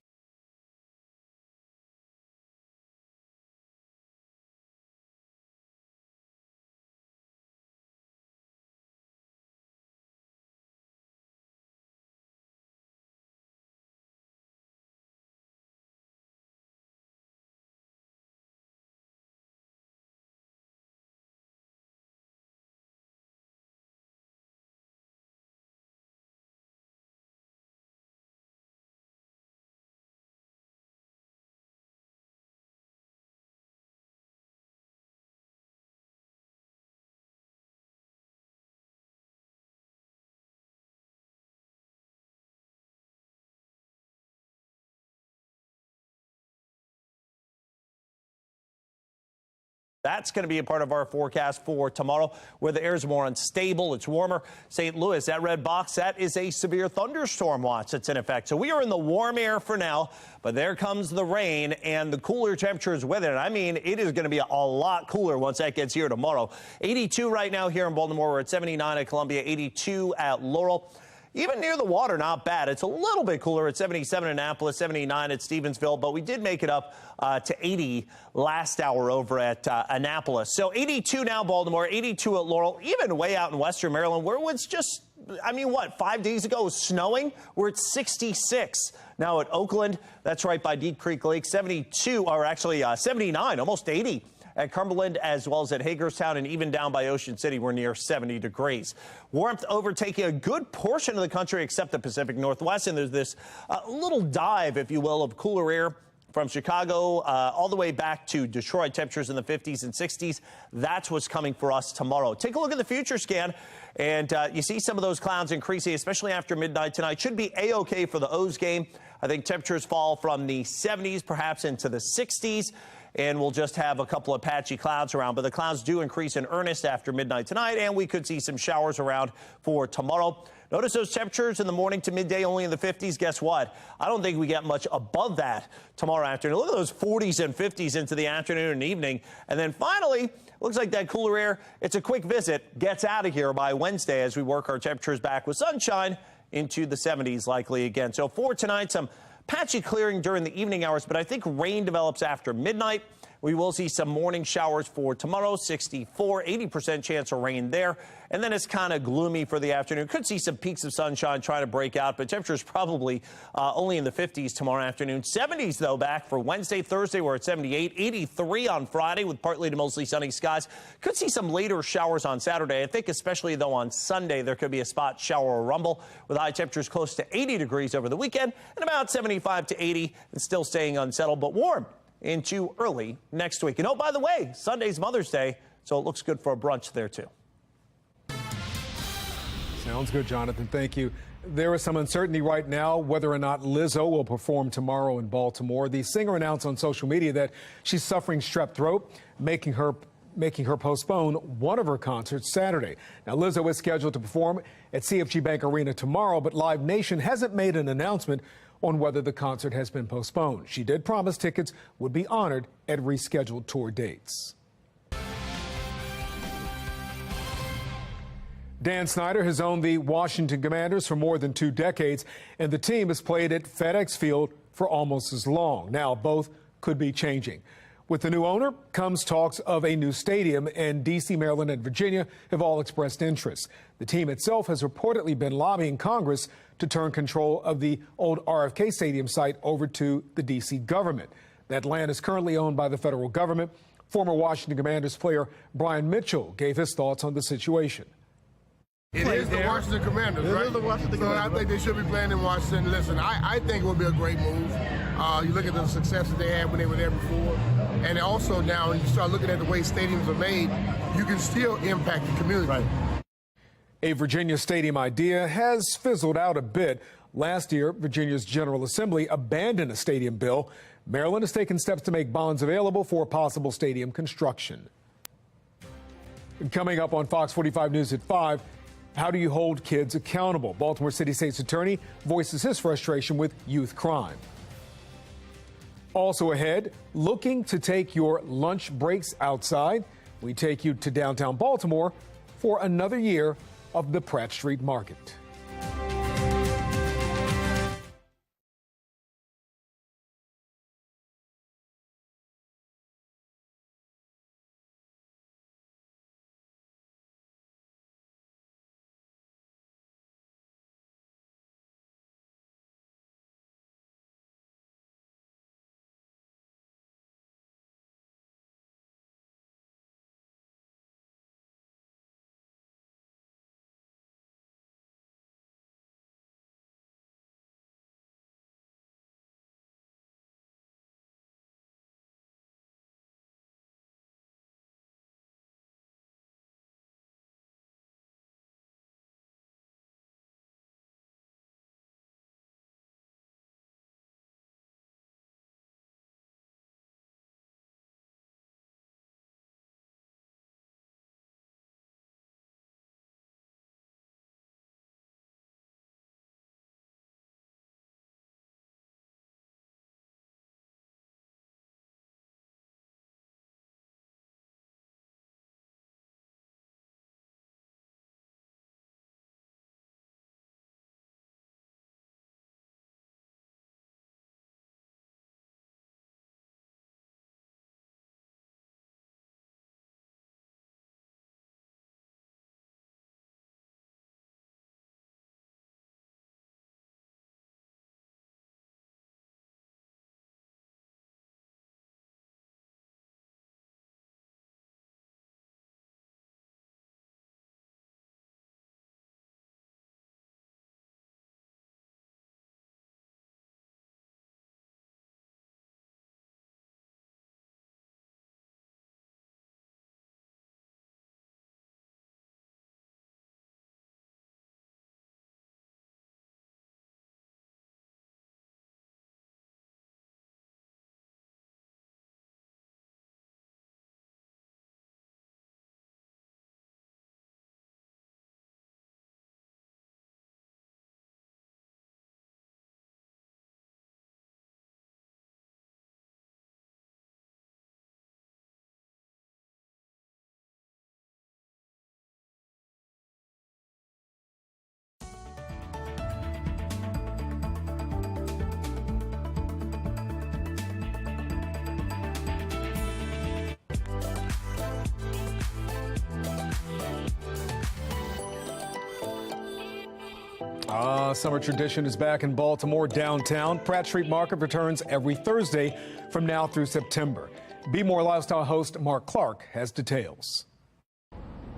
Speaker 23: That's going to be a part of our forecast for tomorrow, where the air is more unstable. It's warmer. St. Louis, that red box, that is a severe thunderstorm watch that's in effect. So we are in the warm air for now, but there comes the rain and the cooler temperatures with it. I mean, it is going to be a lot cooler once that gets here tomorrow. 82 right now here in Baltimore. We're at 79 at Columbia, 82 at Laurel. Even near the water, not bad. It's a little bit cooler at 77 in Annapolis, 79 at Stevensville, but we did make it up to 80 last hour over at Annapolis. So 82 now, Baltimore, 82 at Laurel, even way out in western Maryland, where it was just, I mean, what, 5 days ago it was snowing? We're at 66 now at Oakland. That's right by Deep Creek Lake, 72, or actually 79, almost 80 At Cumberland, as well as at Hagerstown, and even down by Ocean City, we're near 70 degrees. Warmth overtaking a good portion of the country except the Pacific Northwest, and there's this little dive, if you will, of cooler air from Chicago all the way back to Detroit. Temperatures in the 50s and 60s. That's what's coming for us tomorrow. Take a look at the future scan, and you see some of those clouds increasing, especially after midnight tonight. Should be A-OK for the O's game. I think temperatures fall from the 70s, perhaps into the 60s, and we'll just have a couple of patchy clouds around. But the clouds do increase in earnest after midnight tonight, and we could see some showers around for tomorrow. Notice those temperatures in the morning to midday only in the 50s. Guess what? I don't think we get much above that tomorrow afternoon. Look at those 40s and 50s into the afternoon and evening. And then finally, looks like that cooler air, it's a quick visit, gets out of here by Wednesday as we work our temperatures back with sunshine into the 70s likely again. So for tonight, some patchy clearing during the evening hours, but I think rain develops after midnight. We will see some morning showers for tomorrow, 64, 80% chance of rain there. And then it's kind of gloomy for the afternoon. Could see some peaks of sunshine trying to break out, but temperatures probably only in the 50s tomorrow afternoon. 70s, though, back for Wednesday, Thursday, we're at 78, 83 on Friday with partly to mostly sunny skies. Could see some later showers on Saturday. I think especially, though, on Sunday, there could be a spot shower or rumble with high temperatures close to 80 degrees over the weekend and about 75 to 80 and still staying unsettled, but warm into early next week. And oh, by the way, Sunday's Mother's Day, so it looks good for a brunch there, too.
Speaker 1: Sounds good, Jonathan. Thank you. There is some uncertainty right now whether or not Lizzo will perform tomorrow in Baltimore. The singer announced on social media that she's suffering strep throat, making her postpone one of her concerts Saturday. Now, Lizzo is scheduled to perform at CFG Bank Arena tomorrow, but Live Nation hasn't made an announcement on whether the concert has been postponed. She did promise tickets would be honored at rescheduled tour dates. Dan Snyder has owned the Washington Commanders for more than 2 decades, and the team has played at FedEx Field for almost as long. Now, both could be changing. With the new owner comes talks of a new stadium, and D.C., Maryland, and Virginia have all expressed interest. The team itself has reportedly been lobbying Congress to turn control of the old RFK Stadium site over to the D.C. government. That land is currently owned by the federal government. Former Washington Commanders player Brian Mitchell gave his thoughts on the situation.
Speaker 10: It is the Washington Commanders, right? It is the Washington Commanders. I think they should be playing in Washington. Listen, I think it would be a great move. You look at the success that they had when they were there before. And also now, when you start looking at the way stadiums are made, you can still impact the community. Right.
Speaker 1: A Virginia stadium idea has fizzled out a bit. Last year, Virginia's General Assembly abandoned a stadium bill. Maryland has taken steps to make bonds available for possible stadium construction. Coming up on Fox 45 News at 5, how do you hold kids accountable? Baltimore City State's attorney voices his frustration with youth crime. Also ahead, looking to take your lunch breaks outside, we take you to downtown Baltimore for another year of the Pratt Street Market. Summer tradition is back in Baltimore downtown. Pratt Street Market returns every Thursday from now through September. Be More Lifestyle host Mark Clark has details.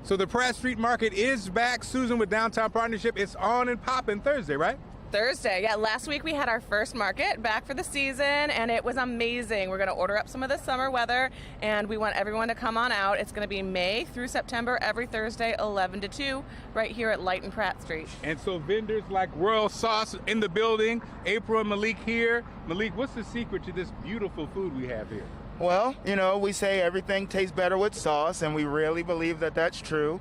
Speaker 7: So the Pratt Street Market is back, Susan, with Downtown Partnership. It's on and popping Thursday, right?
Speaker 12: Thursday. Yeah, last week we had our first market back for the season, and it was amazing. We're going to order up some of the summer weather, and we want everyone to come on out. It's going to be May through September, every Thursday, 11 to 2, right here at Light and Pratt Street.
Speaker 7: And so vendors like Royal Sauce in the building, April and Malik here. Malik, what's the secret to this beautiful food we have here?
Speaker 13: Well, you know, we say everything tastes better with sauce, and we really believe that that's true.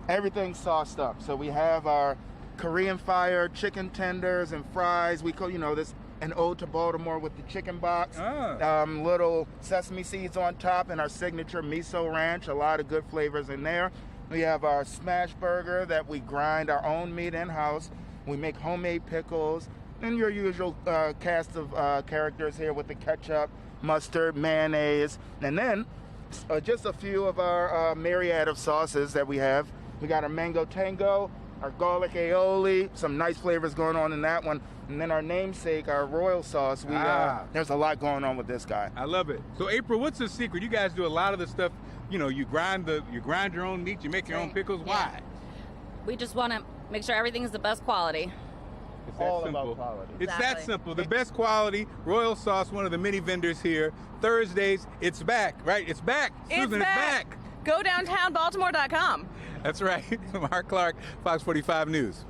Speaker 13: Everything's sauced up. So we have our Korean fire chicken tenders and fries. We call, you know, this an ode to Baltimore with the chicken box. Little sesame seeds on top, and our signature miso ranch. A lot of good flavors in there. We have our smash burger that we grind our own meat in-house. We make homemade pickles, and your usual cast of characters here with the ketchup, mustard, mayonnaise, and then just a few of our myriad of sauces that we have. We got our mango tango, our garlic aioli, some nice flavors going on in that one. And then our namesake, our royal sauce. There's a lot going on with this guy.
Speaker 7: I love it. So April, what's the secret? You guys do a lot of the stuff, you know, you grind your own meat, you make your own pickles. Why?
Speaker 14: We just want to make sure everything is the best quality.
Speaker 7: It's that
Speaker 13: All
Speaker 7: simple.
Speaker 13: about quality.
Speaker 7: It's that
Speaker 14: Exactly.
Speaker 7: simple. The best quality, Royal Sauce, one of the many vendors here. Thursdays, it's back, right? It's back. Susan, it's back.
Speaker 12: Go downtownbaltimore.com.
Speaker 7: That's right. Mark Clark, Fox 45 News.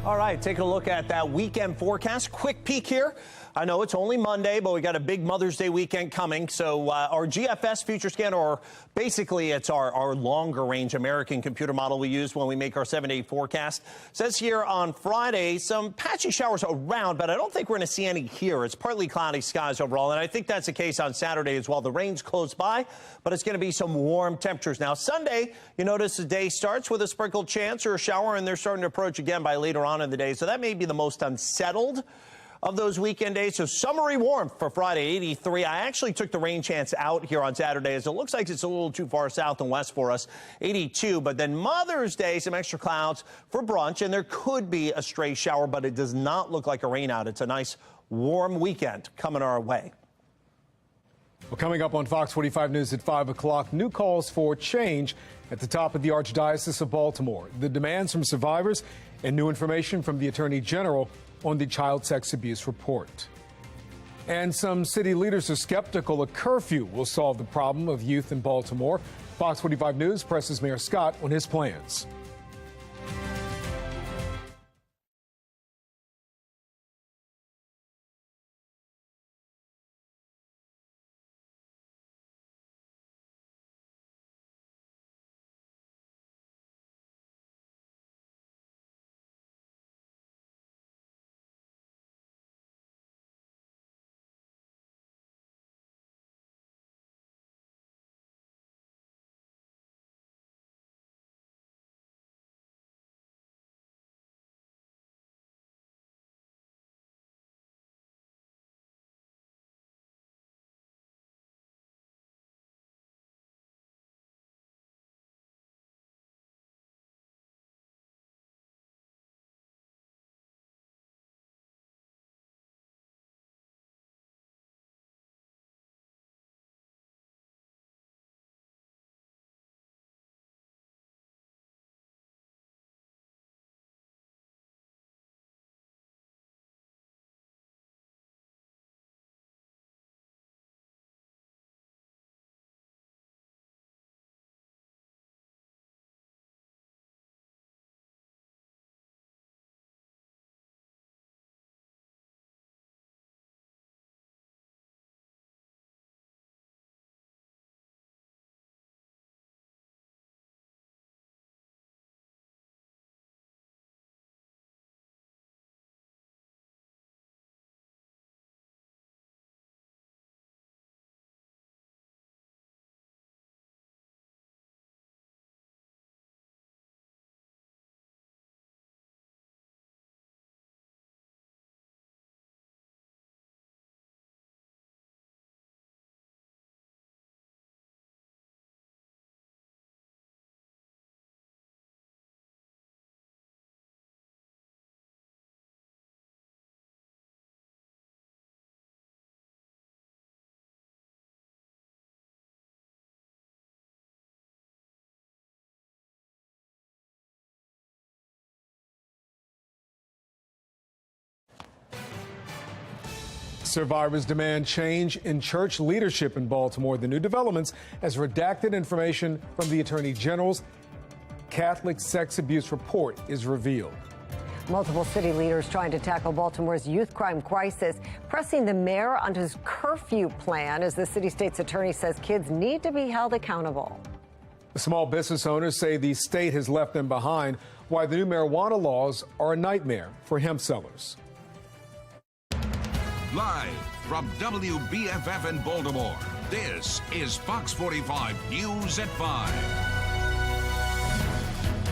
Speaker 16: All right, taking a look at that weekend forecast. Quick peek here. I know it's only Monday, but we got a big Mother's Day weekend coming. So our GFS future scanner, or basically it's our longer range American computer model we use when we make our 7-day forecast, says here on Friday some patchy showers around, but I don't think we're going to see any here. It's partly cloudy skies overall, and I think that's the case on Saturday as well. The rain's close by, but it's going to be some warm temperatures. Now, Sunday, you notice the day starts with a sprinkled chance or a shower, and they're starting to approach again by later on in the day. So that may be the most unsettled of those weekend days. So summery warmth for Friday, 83. I actually took the rain chance out here on Saturday, as it looks like it's a little too far south and west for us, 82. But then Mother's Day, some extra clouds for brunch, and there could be a stray shower, but it does not look like a rain out. It's a nice warm weekend coming our way.
Speaker 1: Well, coming up on Fox 45 News at 5 o'clock, new calls for change at the top of the Archdiocese of Baltimore. The demands from survivors and new information from the Attorney General on the child sex abuse report. And some city leaders are skeptical a curfew will solve the problem of youth in Baltimore. Fox 45 News presses Mayor Scott on his plans. Survivors demand change in church leadership in Baltimore. The new developments as redacted information from the Attorney General's Catholic sex abuse report is revealed.
Speaker 5: Multiple city leaders trying to tackle Baltimore's youth crime crisis, pressing the mayor on his curfew plan as the city state's attorney says kids need to be held accountable.
Speaker 1: Small business owners say the state has left them behind, why the new marijuana laws are a nightmare for hemp sellers.
Speaker 2: Live from WBFF in Baltimore, this is Fox 45 News at 5.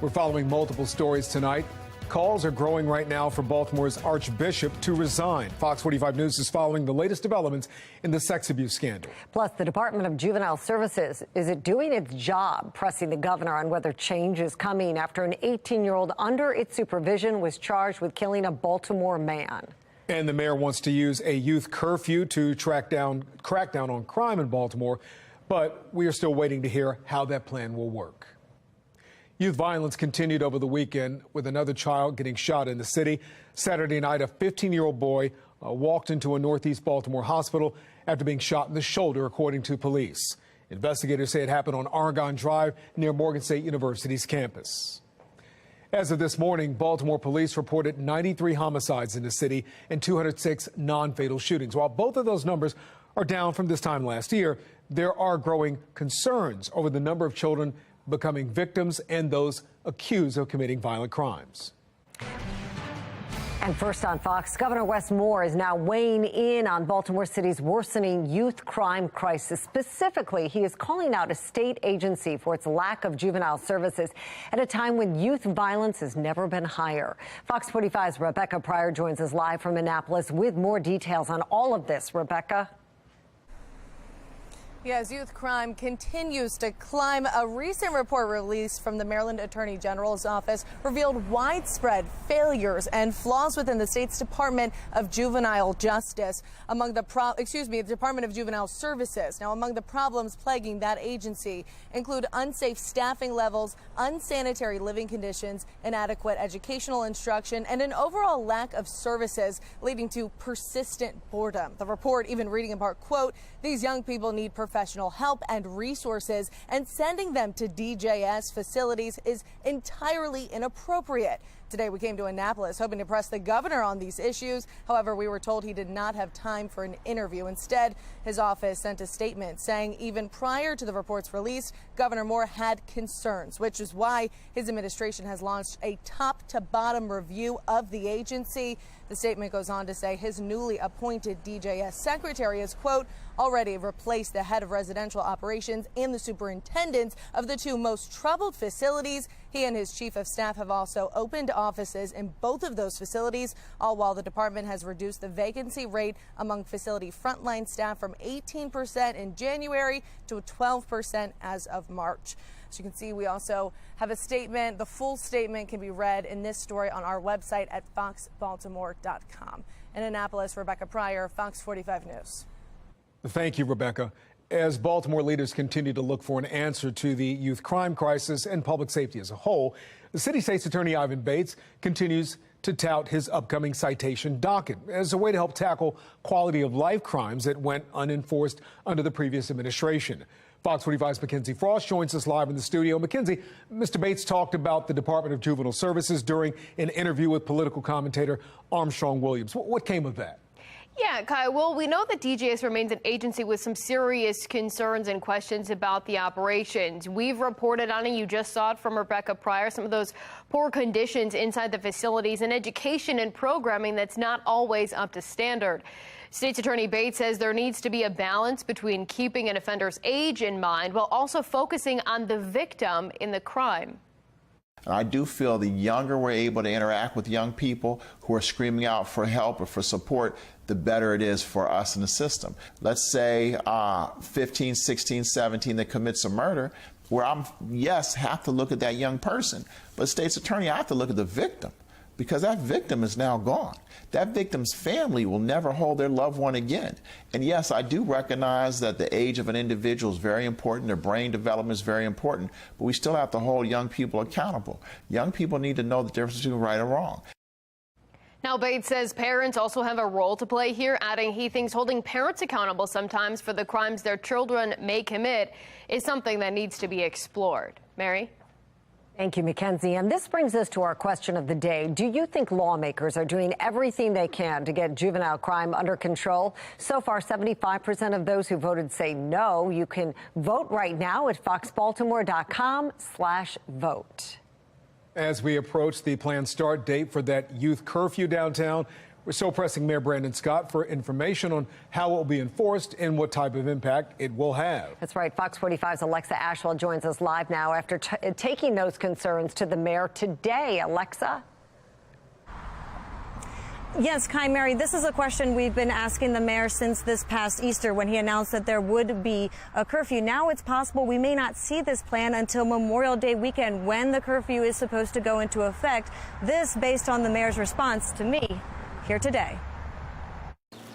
Speaker 1: We're following multiple stories tonight. Calls are growing right now for Baltimore's Archbishop to resign. Fox 45 News is following the latest developments in the sex abuse scandal.
Speaker 5: Plus, the Department of Juvenile Services, is it doing its job, pressing the governor on whether change is coming after an 18-year-old under its supervision was charged with killing a Baltimore man.
Speaker 1: And the mayor wants to use a youth curfew to crack down on crime in Baltimore, but we are still waiting to hear how that plan will work. Youth violence continued over the weekend with another child getting shot in the city. Saturday night, a 15-year-old boy walked into a Northeast Baltimore hospital after being shot in the shoulder, according to police. Investigators say it happened on Argonne Drive near Morgan State University's campus. As of this morning, Baltimore police reported 93 homicides in the city and 206 non-fatal shootings. While both of those numbers are down from this time last year, there are growing concerns over the number of children becoming victims and those accused of committing violent crimes.
Speaker 5: And first on Fox, Governor Wes Moore is now weighing in on Baltimore City's worsening youth crime crisis. Specifically, he is calling out a state agency for its lack of juvenile services at a time when youth violence has never been higher. Fox 45's Rebecca Pryor joins us live from Annapolis with more details on all of this. Rebecca.
Speaker 15: Yes, youth crime continues to climb. A recent report released from the Maryland Attorney General's office revealed widespread failures and flaws within the state's Department of Juvenile Justice. Among the Department of Juvenile Services. Now, among the problems plaguing that agency include unsafe staffing levels, unsanitary living conditions, inadequate educational instruction, and an overall lack of services leading to persistent boredom. The report even reading in part, quote, "These young people need professional help and resources, and sending them to DJS facilities is entirely inappropriate." Today we came to Annapolis hoping to press the governor on these issues. However, we were told he did not have time for an interview. Instead, his office sent a statement saying even prior to the report's release, Governor Moore had concerns, which is why his administration has launched a top-to-bottom review of the agency. The statement goes on to say his newly appointed DJS secretary has, quote, already replaced the head of residential operations and the superintendents of the two most troubled facilities. He and his chief of staff have also opened offices in both of those facilities, all while the department has reduced the vacancy rate among facility frontline staff from 18% in January to 12% as of March. As you can see, we also have a statement. The full statement can be read in this story on our website at foxbaltimore.com. In Annapolis, Rebecca Pryor, Fox 45 News.
Speaker 1: Thank you, Rebecca. As Baltimore leaders continue to look for an answer to the youth crime crisis and public safety as a whole, the city state's attorney Ivan Bates continues to tout his upcoming citation docket as a way to help tackle quality of life crimes that went unenforced under the previous administration. Fox 45's Mackenzie Frost joins us live in the studio. Mackenzie, Mr. Bates talked about the Department of Juvenile Services during an interview with political commentator Armstrong Williams. What came of that?
Speaker 17: Yeah, Kai, well, we know that DJS remains an agency with some serious concerns and questions about the operations. We've reported on it. You just saw it from Rebecca Pryor, some of those poor conditions inside the facilities and education and programming that's not always up to standard. State's Attorney Bates says there needs to be a balance between keeping an offender's age in mind while also focusing on the victim in the crime.
Speaker 18: And I do feel the younger we're able to interact with young people who are screaming out for help or for support, the better it is for us in the system. Let's say 15, 16, 17 that commits a murder, where have to look at that young person. But state's attorney, I have to look at the victim, because that victim is now gone. That victim's family will never hold their loved one again. And yes, I do recognize that the age of an individual is very important, their brain development is very important, but we still have to hold young people accountable. Young people need to know the difference between right and wrong.
Speaker 17: Now, Bates says parents also have a role to play here, adding he thinks holding parents accountable sometimes for the crimes their children may commit is something that needs to be explored. Mary?
Speaker 5: Thank you, Mackenzie. And this brings us to our question of the day. Do you think lawmakers are doing everything they can to get juvenile crime under control? So far, 75% of those who voted say no. You can vote right now at foxbaltimore.com/vote.
Speaker 1: As we approach the planned start date for that youth curfew downtown, we're still pressing Mayor Brandon Scott for information on how it will be enforced and what type of impact it will have.
Speaker 5: That's right. Fox 45's Alexa Ashwell joins us live now after taking those concerns to the mayor today. Alexa?
Speaker 3: Yes, Kai, Mary, this is a question we've been asking the mayor since this past Easter when he announced that there would be a curfew. Now it's possible we may not see this plan until Memorial Day weekend when the curfew is supposed to go into effect. This based on the mayor's response to me here today.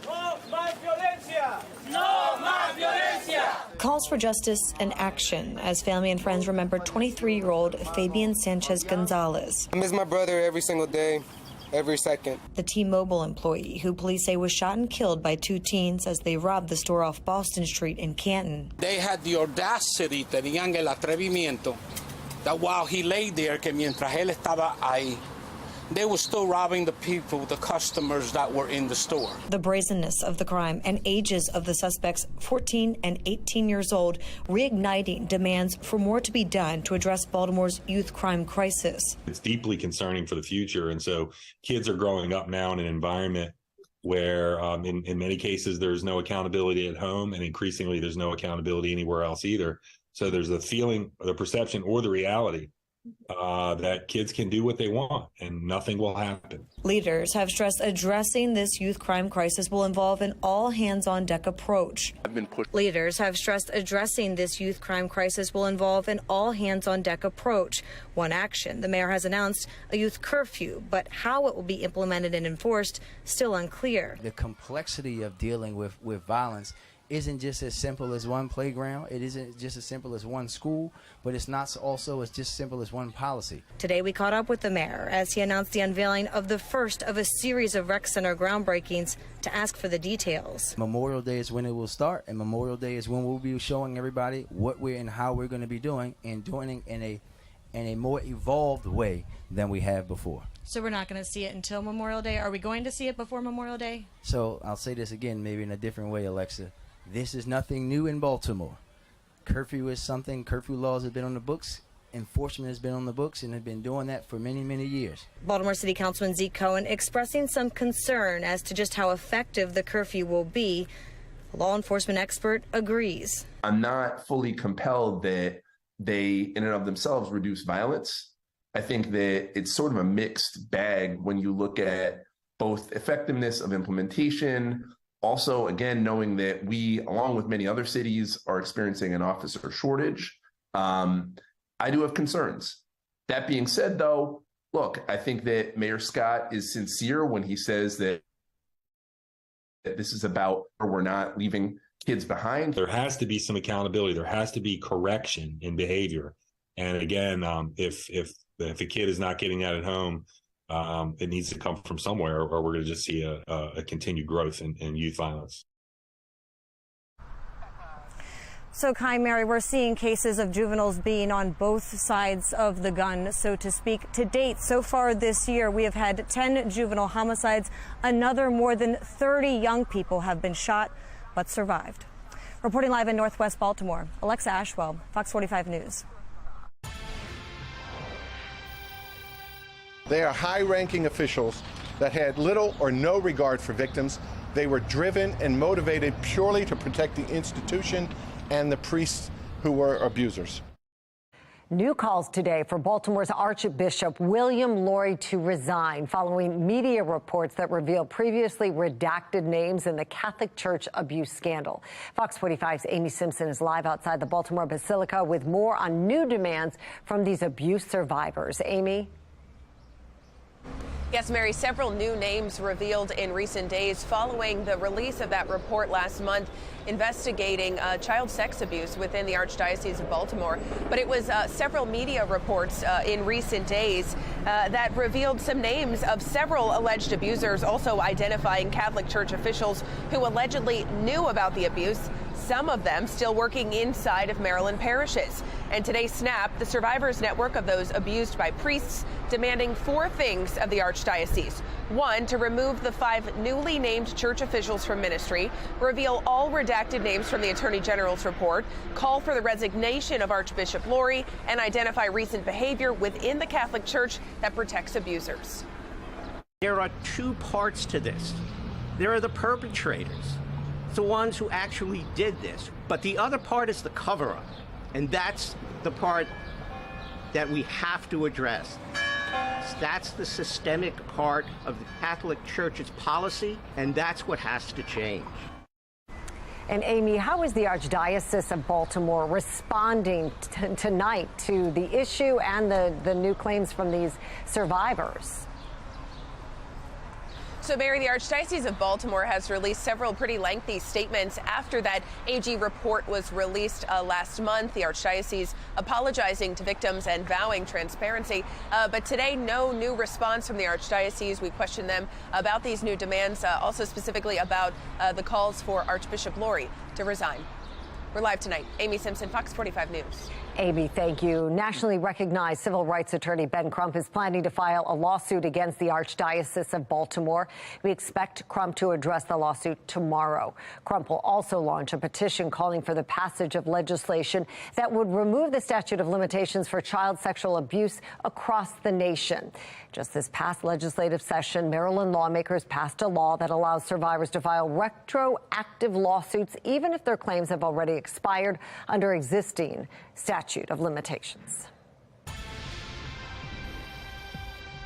Speaker 6: No más violencia! No más violencia!
Speaker 19: Calls for justice and action as family and friends remember 23-year-old Fabian Sanchez Gonzalez.
Speaker 20: I miss my brother every single day, every second.
Speaker 19: The T-Mobile employee who police say was shot and killed by two teens as they robbed the store off Boston Street in Canton.
Speaker 21: They had the audacity, tenían el atrevimiento, that while he lay there, que mientras él estaba ahí, they were still robbing the people, the customers that were in the store.
Speaker 19: The brazenness of the crime and ages of the suspects, 14 and 18 years old, reigniting demands for more to be done to address Baltimore's youth crime crisis.
Speaker 25: It's deeply concerning for the future, and so kids are growing up now in an environment where in many cases there's no accountability at home, and increasingly there's no accountability anywhere else either. So there's a feeling, the perception, or the reality that kids can do what they want and nothing will happen.
Speaker 19: Leaders have stressed addressing this youth crime crisis will involve an all-hands-on-deck approach. Leaders have stressed addressing this youth crime crisis will involve an all-hands-on-deck approach. One action, the mayor has announced a youth curfew, but how it will be implemented and enforced, still unclear.
Speaker 27: The complexity of dealing with violence isn't just as simple as one playground. It isn't just as simple as one school, but it's not also as just simple as one policy.
Speaker 19: Today we caught up with the mayor as he announced the unveiling of the first of a series of rec center groundbreakings to ask for the details.
Speaker 27: Memorial Day is when it will start, and Memorial Day is when we'll be showing everybody what we're and how we're going to be doing, and doing it in a more evolved way than we have before.
Speaker 3: So we're not going to see it until Memorial Day. Are we going to see it before Memorial Day?
Speaker 27: So I'll say this again, maybe in a different way, Alexa. This is nothing new in Baltimore. Curfew is something, curfew laws have been on the books, enforcement has been on the books, and have been doing that for many, many years.
Speaker 19: Baltimore City Councilman Zeke Cohen expressing some concern as to just how effective the curfew will be. A law enforcement expert agrees.
Speaker 28: I'm not fully compelled that they, in and of themselves, reduce violence. I think that it's sort of a mixed bag when you look at both effectiveness of implementation. Also, again, knowing that we, along with many other cities, are experiencing an officer shortage, I do have concerns. That being said, though, look, I think that Mayor Scott is sincere when he says that this is about we're not leaving kids behind.
Speaker 25: There has to be some accountability. There has to be correction in behavior. And again, if a kid is not getting that at home, it needs to come from somewhere, or we're going to just see a continued growth in youth violence.
Speaker 3: So, Kai, Mary, we're seeing cases of juveniles being on both sides of the gun, so to speak. To date, so far this year, we have had 10 juvenile homicides. Another more than 30 young people have been shot but survived. Reporting live in Northwest Baltimore, Alexa Ashwell, Fox 45 News.
Speaker 29: They are high-ranking officials that had little or no regard for victims. They were driven and motivated purely to protect the institution and the priests who were abusers.
Speaker 5: New calls today for Baltimore's Archbishop William Lori to resign following media reports that reveal previously redacted names in the Catholic Church abuse scandal. Fox 45's Amy Simpson is live outside the Baltimore Basilica with more on new demands from these abuse survivors. Amy?
Speaker 4: Yes, Mary, several new names revealed in recent days following the release of that report last month investigating child sex abuse within the Archdiocese of Baltimore. But it was several media reports in recent days that revealed some names of several alleged abusers, also identifying Catholic Church officials who allegedly knew about the abuse, some of them still working inside of Maryland parishes. And today's Snap, the survivors network of those abused by priests, demanding 4 things of the Archdiocese. 1, to remove the 5 newly named church officials from ministry, reveal all redacted names from the Attorney General's report, call for the resignation of Archbishop Lori, and identify recent behavior within the Catholic Church that protects abusers.
Speaker 8: There are 2 parts to this. There are the perpetrators, the ones who actually did this, but the other part is the cover-up, and that's the part that we have to address. That's the systemic part of the Catholic Church's policy, and that's what has to change.
Speaker 5: And Amy, how is the Archdiocese of Baltimore responding tonight to the issue and the new claims from these survivors?
Speaker 4: So, Mary, the Archdiocese of Baltimore has released several pretty lengthy statements after that AG report was released last month. The Archdiocese apologizing to victims and vowing transparency. But today, no new response from the Archdiocese. We questioned them about these new demands, also specifically about the calls for Archbishop Lori to resign. We're live tonight. Amy Simpson, Fox 45 News.
Speaker 5: Amy, thank you. Nationally recognized civil rights attorney Ben Crump is planning to file a lawsuit against the Archdiocese of Baltimore. We expect Crump to address the lawsuit tomorrow. Crump will also launch a petition calling for the passage of legislation that would remove the statute of limitations for child sexual abuse across the nation. Just this past legislative session, Maryland lawmakers passed a law that allows survivors to file retroactive lawsuits even if their claims have already expired under existing statute of limitations.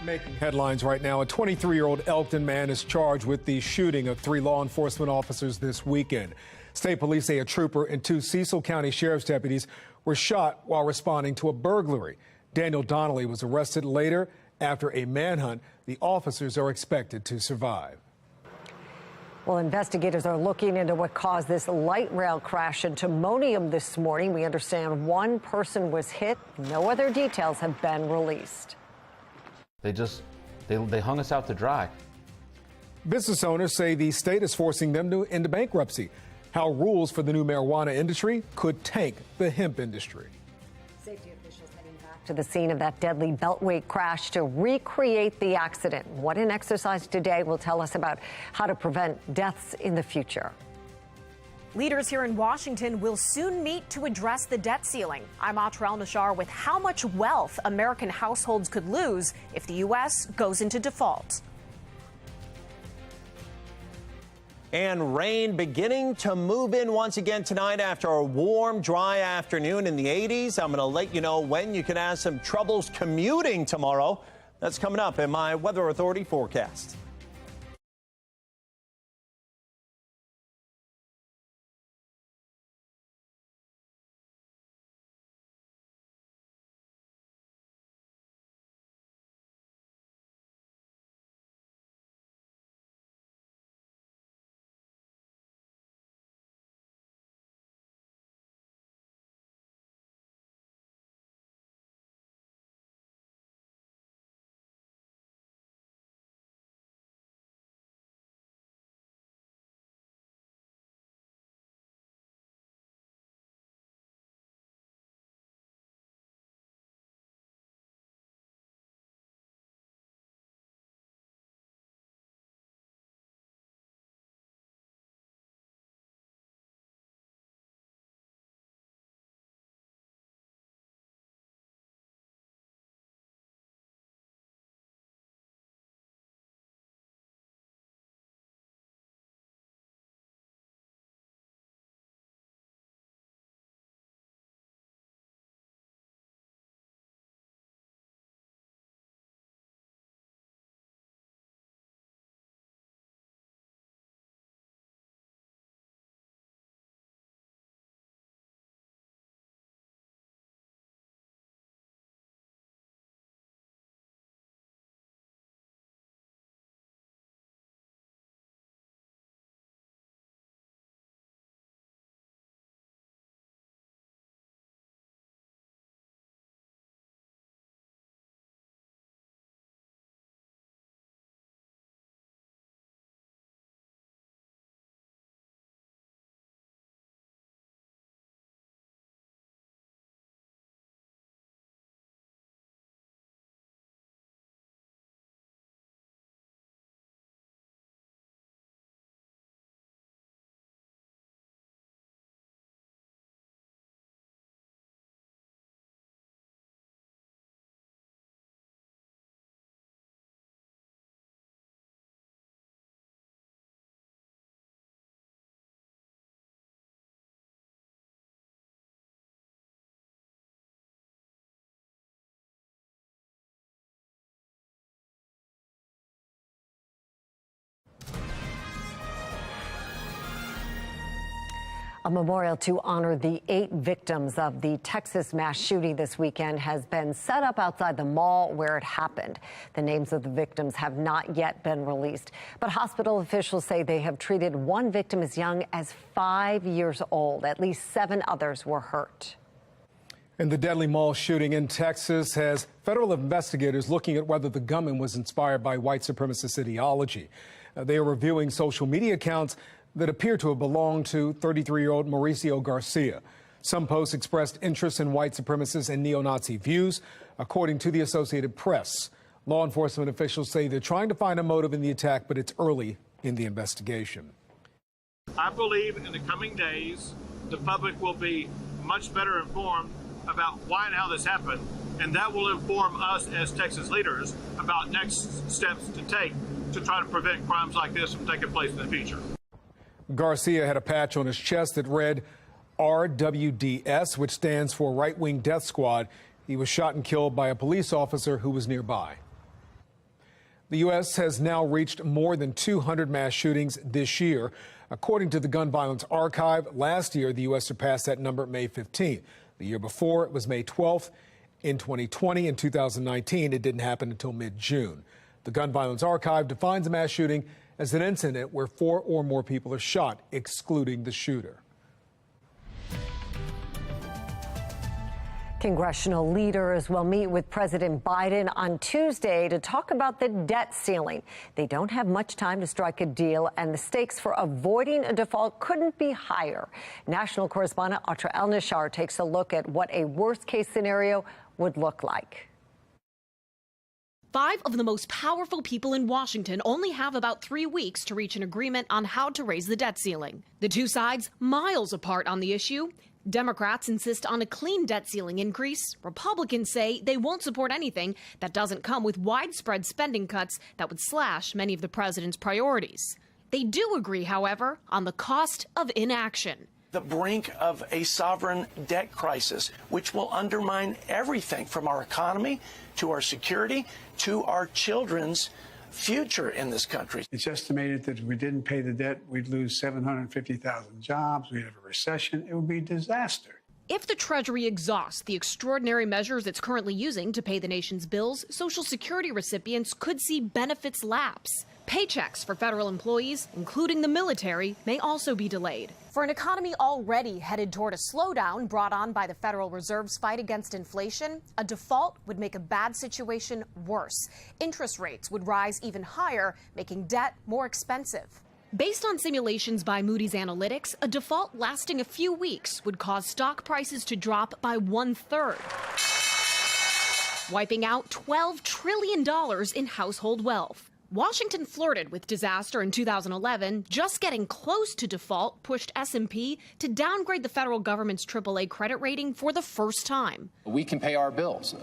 Speaker 1: Making headlines right now, a 23-year-old Elkton man is charged with the shooting of 3 law enforcement officers this weekend. State police say a trooper and 2 Cecil County Sheriff's deputies were shot while responding to a burglary. Daniel Donnelly was arrested later after a manhunt. The officers are expected to survive.
Speaker 5: Well, investigators are looking into what caused this light rail crash in Timonium this morning. We understand 1 person was hit. No other details have been released.
Speaker 9: They hung us out to dry.
Speaker 1: Business owners say the state is forcing them into bankruptcy. How rules for the new marijuana industry could tank the hemp industry.
Speaker 5: Safety officials heading back to the scene of that deadly beltway crash to recreate the accident. What an exercise today will tell us about how to prevent deaths in the future.
Speaker 10: Leaders here in Washington will soon meet to address the debt ceiling. I'm Atra El-Nashar with how much wealth American households could lose if the U.S. goes into default.
Speaker 16: And rain beginning to move in once again tonight after a warm, dry afternoon in the 80s. I'm going to let you know when you can have some troubles commuting tomorrow. That's coming up in my Weather Authority forecast.
Speaker 5: A memorial to honor the 8 victims of the Texas mass shooting this weekend has been set up outside the mall where it happened. The names of the victims have not yet been released, but hospital officials say they have treated one victim as young as 5 years old. At least 7 others were hurt.
Speaker 1: And the deadly mall shooting in Texas has federal investigators looking at whether the gunman was inspired by white supremacist ideology. They are reviewing social media accounts that appear to have belonged to 33-year-old Mauricio Garcia. Some posts expressed interest in white supremacist and neo-Nazi views, according to the Associated Press. Law enforcement officials say they're trying to find a motive in the attack, but it's early in the investigation.
Speaker 9: I believe in the coming days, the public will be much better informed about why and how this happened, and that will inform us as Texas leaders about next steps to take to try to prevent crimes like this from taking place in the future.
Speaker 1: Garcia had a patch on his chest that read RWDS, which stands for Right Wing Death Squad. He was shot and killed by a police officer who was nearby. The U.S. has now reached more than 200 mass shootings this year. According to the Gun Violence Archive, last year the U.S. surpassed that number May 15th. The year before, it was May 12th. In 2020 and 2019, it didn't happen until mid-June. The Gun Violence Archive defines a mass shooting as an incident where 4 or more people are shot, excluding the shooter.
Speaker 5: Congressional leaders will meet with President Biden on Tuesday to talk about the debt ceiling. They don't have much time to strike a deal, and the stakes for avoiding a default couldn't be higher. National correspondent Atra El-Nashar takes a look at what a worst-case scenario would look like.
Speaker 10: 5 of the most powerful people in Washington only have about 3 weeks to reach an agreement on how to raise the debt ceiling. The two sides miles apart on the issue. Democrats insist on a clean debt ceiling increase. Republicans say they won't support anything that doesn't come with widespread spending cuts that would slash many of the president's priorities. They do agree, however, on the cost of inaction.
Speaker 11: The brink of a sovereign debt crisis, which will undermine everything from our economy to our security to our children's future in this country.
Speaker 12: It's estimated that if we didn't pay the debt, we'd lose 750,000 jobs, we'd have a recession, it would be a disaster.
Speaker 10: If the Treasury exhausts the extraordinary measures it's currently using to pay the nation's bills, Social Security recipients could see benefits lapse. Paychecks for federal employees, including the military, may also be delayed. For an economy already headed toward a slowdown brought on by the Federal Reserve's fight against inflation, a default would make a bad situation worse. Interest rates would rise even higher, making debt more expensive. Based on simulations by Moody's Analytics, a default lasting a few weeks would cause stock prices to drop by 1/3, wiping out $12 trillion in household wealth. Washington flirted with disaster in 2011. Just getting close to default pushed S&P to downgrade the federal government's AAA credit rating for the first time.
Speaker 13: We can pay our bills.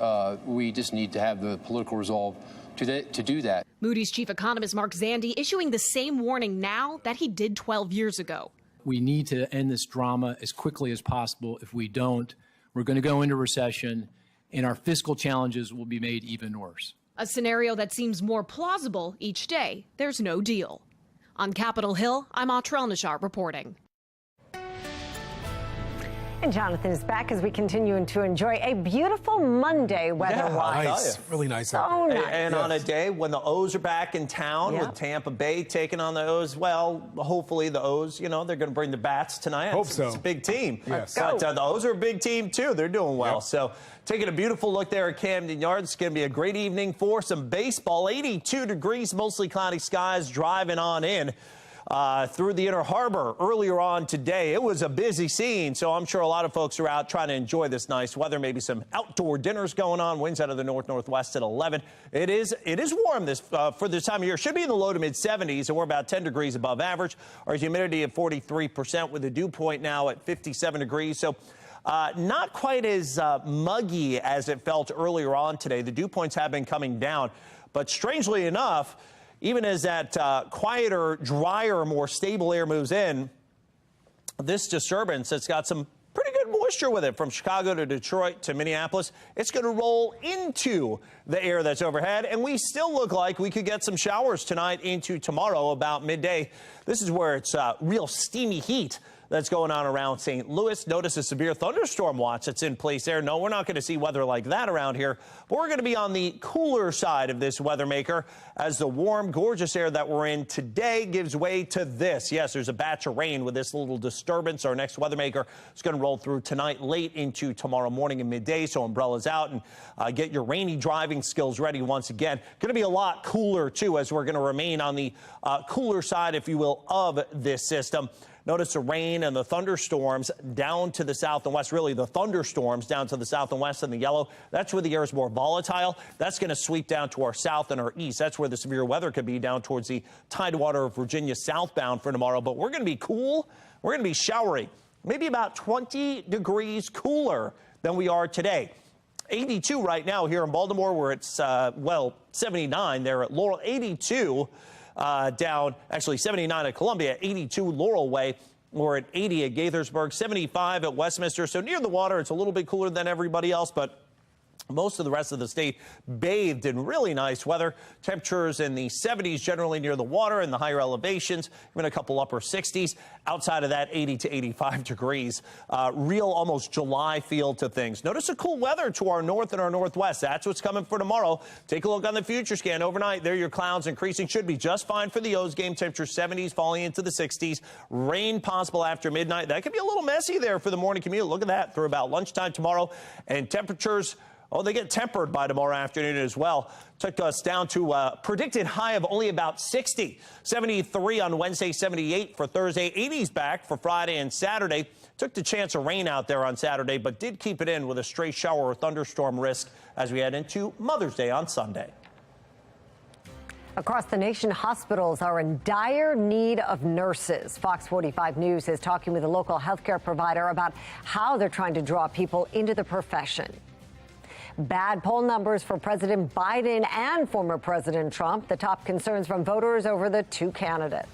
Speaker 13: We just need to have the political resolve to do that.
Speaker 10: Moody's chief economist Mark Zandi issuing the same warning now that he did 12 years ago.
Speaker 14: We need to end this drama as quickly as possible. If we don't, we're going to go into recession, and our fiscal challenges will be made even worse.
Speaker 10: A scenario that seems more plausible each day. There's no deal. On Capitol Hill, I'm Atra El-Nashar reporting.
Speaker 5: And Jonathan is back as we continue to enjoy a beautiful Monday weather-wise.
Speaker 16: Yeah,
Speaker 1: nice. Really nice.
Speaker 5: So nice.
Speaker 16: And on a day when the O's are back in town with Tampa Bay taking on the O's, well, hopefully the O's, they're going to bring the bats tonight.
Speaker 1: Hope so.
Speaker 16: It's a big team.
Speaker 1: Yes.
Speaker 16: But the O's are a big team, too. They're doing well.
Speaker 1: Yep.
Speaker 16: So taking a beautiful look there at Camden Yards. It's going to be a great evening for some baseball. 82 degrees, mostly cloudy skies, driving on in. Through the Inner Harbor earlier on today. It was a busy scene, so I'm sure a lot of folks are out trying to enjoy this nice weather. Maybe some outdoor dinners going on. Winds out of the north-northwest at 11. It is warm for this time of year. Should be in the low to mid-70s, and we're about 10 degrees above average. Our humidity at 43% with the dew point now at 57 degrees. So not quite as muggy as it felt earlier on today. The dew points have been coming down, but strangely enough, even as that quieter, drier, more stable air moves in, this disturbance that's got some pretty good moisture with it from Chicago to Detroit to Minneapolis, it's going to roll into the air that's overhead, and we still look like we could get some showers tonight into tomorrow about midday. This is where it's real steamy heat that's going on around St. Louis. Notice a severe thunderstorm watch that's in place there. No, we're not going to see weather like that around here, but we're going to be on the cooler side of this weather maker as the warm, gorgeous air that we're in today gives way to this. Yes, there's a batch of rain with this little disturbance. Our next weather maker is going to roll through tonight, late into tomorrow morning and midday, so umbrellas out and get your rainy driving skills ready once again. Going to be a lot cooler, too, as we're going to remain on the cooler side, if you will, of this system. Notice the rain and the thunderstorms down to the south and west. Really, the thunderstorms down to the south and west in the yellow. That's where the air is more volatile. That's going to sweep down to our south and our east. That's where the severe weather could be, down towards the tidewater of Virginia southbound for tomorrow. But we're going to be cool. We're going to be showery. Maybe about 20 degrees cooler than we are today. 82 right now here in Baltimore, where it's, 79 there at Laurel. 82 down, actually 79 at Columbia, 82 Laurel Way. We're at 80 at Gaithersburg, 75 at Westminster. So near the water, it's a little bit cooler than everybody else, but most of the rest of the state bathed in really nice weather. Temperatures in the 70s generally near the water and the higher elevations, even a couple upper 60s. Outside of that, 80 to 85 degrees. Real almost July feel to things. Notice the cool weather to our north and our northwest. That's what's coming for tomorrow. Take a look on the future scan overnight. There, your clouds increasing. Should be just fine for the O's game. Temperature 70s falling into the 60s. Rain possible after midnight. That could be a little messy there for the morning commute. Look at that through about lunchtime tomorrow. And temperatures, oh, they get tempered by tomorrow afternoon as well. Took us down to a predicted high of only about 60. 73 on Wednesday, 78 for Thursday. 80s back for Friday and Saturday. Took the chance of rain out there on Saturday, but did keep it in with a stray shower or thunderstorm risk as we head into Mother's Day on Sunday.
Speaker 5: Across the nation, hospitals are in dire need of nurses. Fox 45 News is talking with a local healthcare provider about how they're trying to draw people into the profession. Bad poll numbers for President Biden and former President Trump. The top concerns from voters over the two candidates.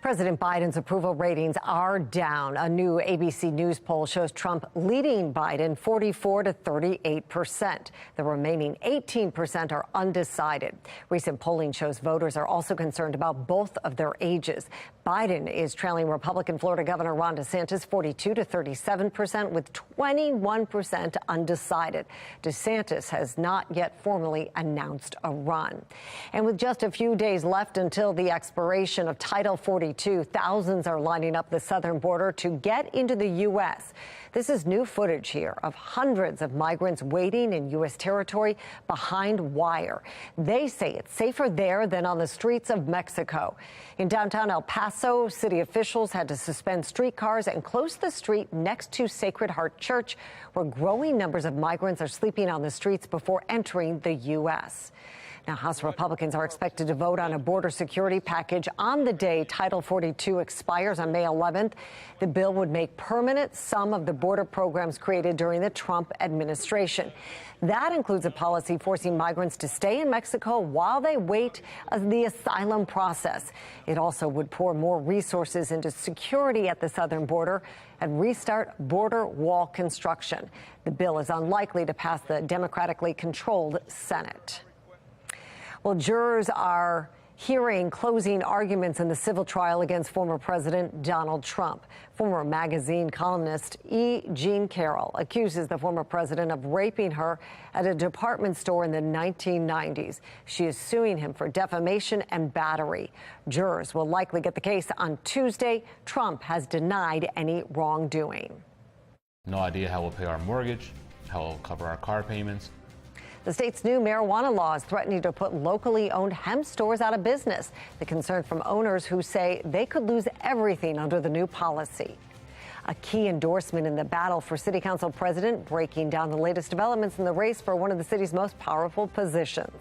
Speaker 5: President Biden's approval ratings are down. A new ABC News poll shows Trump leading Biden 44 to 38%. The remaining 18% are undecided. Recent polling shows voters are also concerned about both of their ages. Biden is trailing Republican Florida Governor Ron DeSantis 42 to 37%, with 21% undecided. DeSantis has not yet formally announced a run. And with just a few days left until the expiration of Title 42, thousands are lining up the southern border to get into the U.S. This is new footage here of hundreds of migrants waiting in U.S. territory behind wire. They say it's safer there than on the streets of Mexico. In downtown El Paso, city officials had to suspend streetcars and close the street next to Sacred Heart Church, where growing numbers of migrants are sleeping on the streets before entering the U.S. Now, House Republicans are expected to vote on a border security package on the day Title 42 expires on May 11th. The bill would make permanent some of the border programs created during the Trump administration. That includes a policy forcing migrants to stay in Mexico while they wait the asylum process. It also would pour more resources into security at the southern border and restart border wall construction. The bill is unlikely to pass the democratically controlled Senate. Well, jurors are hearing closing arguments in the civil trial against former President Donald Trump. Former magazine columnist E. Jean Carroll accuses the former president of raping her at a department store in the 1990s. She is suing him for defamation and battery. Jurors will likely get the case on Tuesday. Trump has denied any wrongdoing.
Speaker 2: No idea how we'll pay our mortgage, how we'll cover our car payments.
Speaker 5: The state's new marijuana law is threatening to put locally owned hemp stores out of business. The concern from owners who say they could lose everything under the new policy. A key endorsement in the battle for city council president, breaking down the latest developments in the race for one of the city's most powerful positions.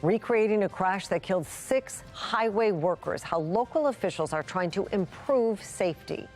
Speaker 5: Recreating a crash that killed 6 highway workers, how local officials are trying to improve safety.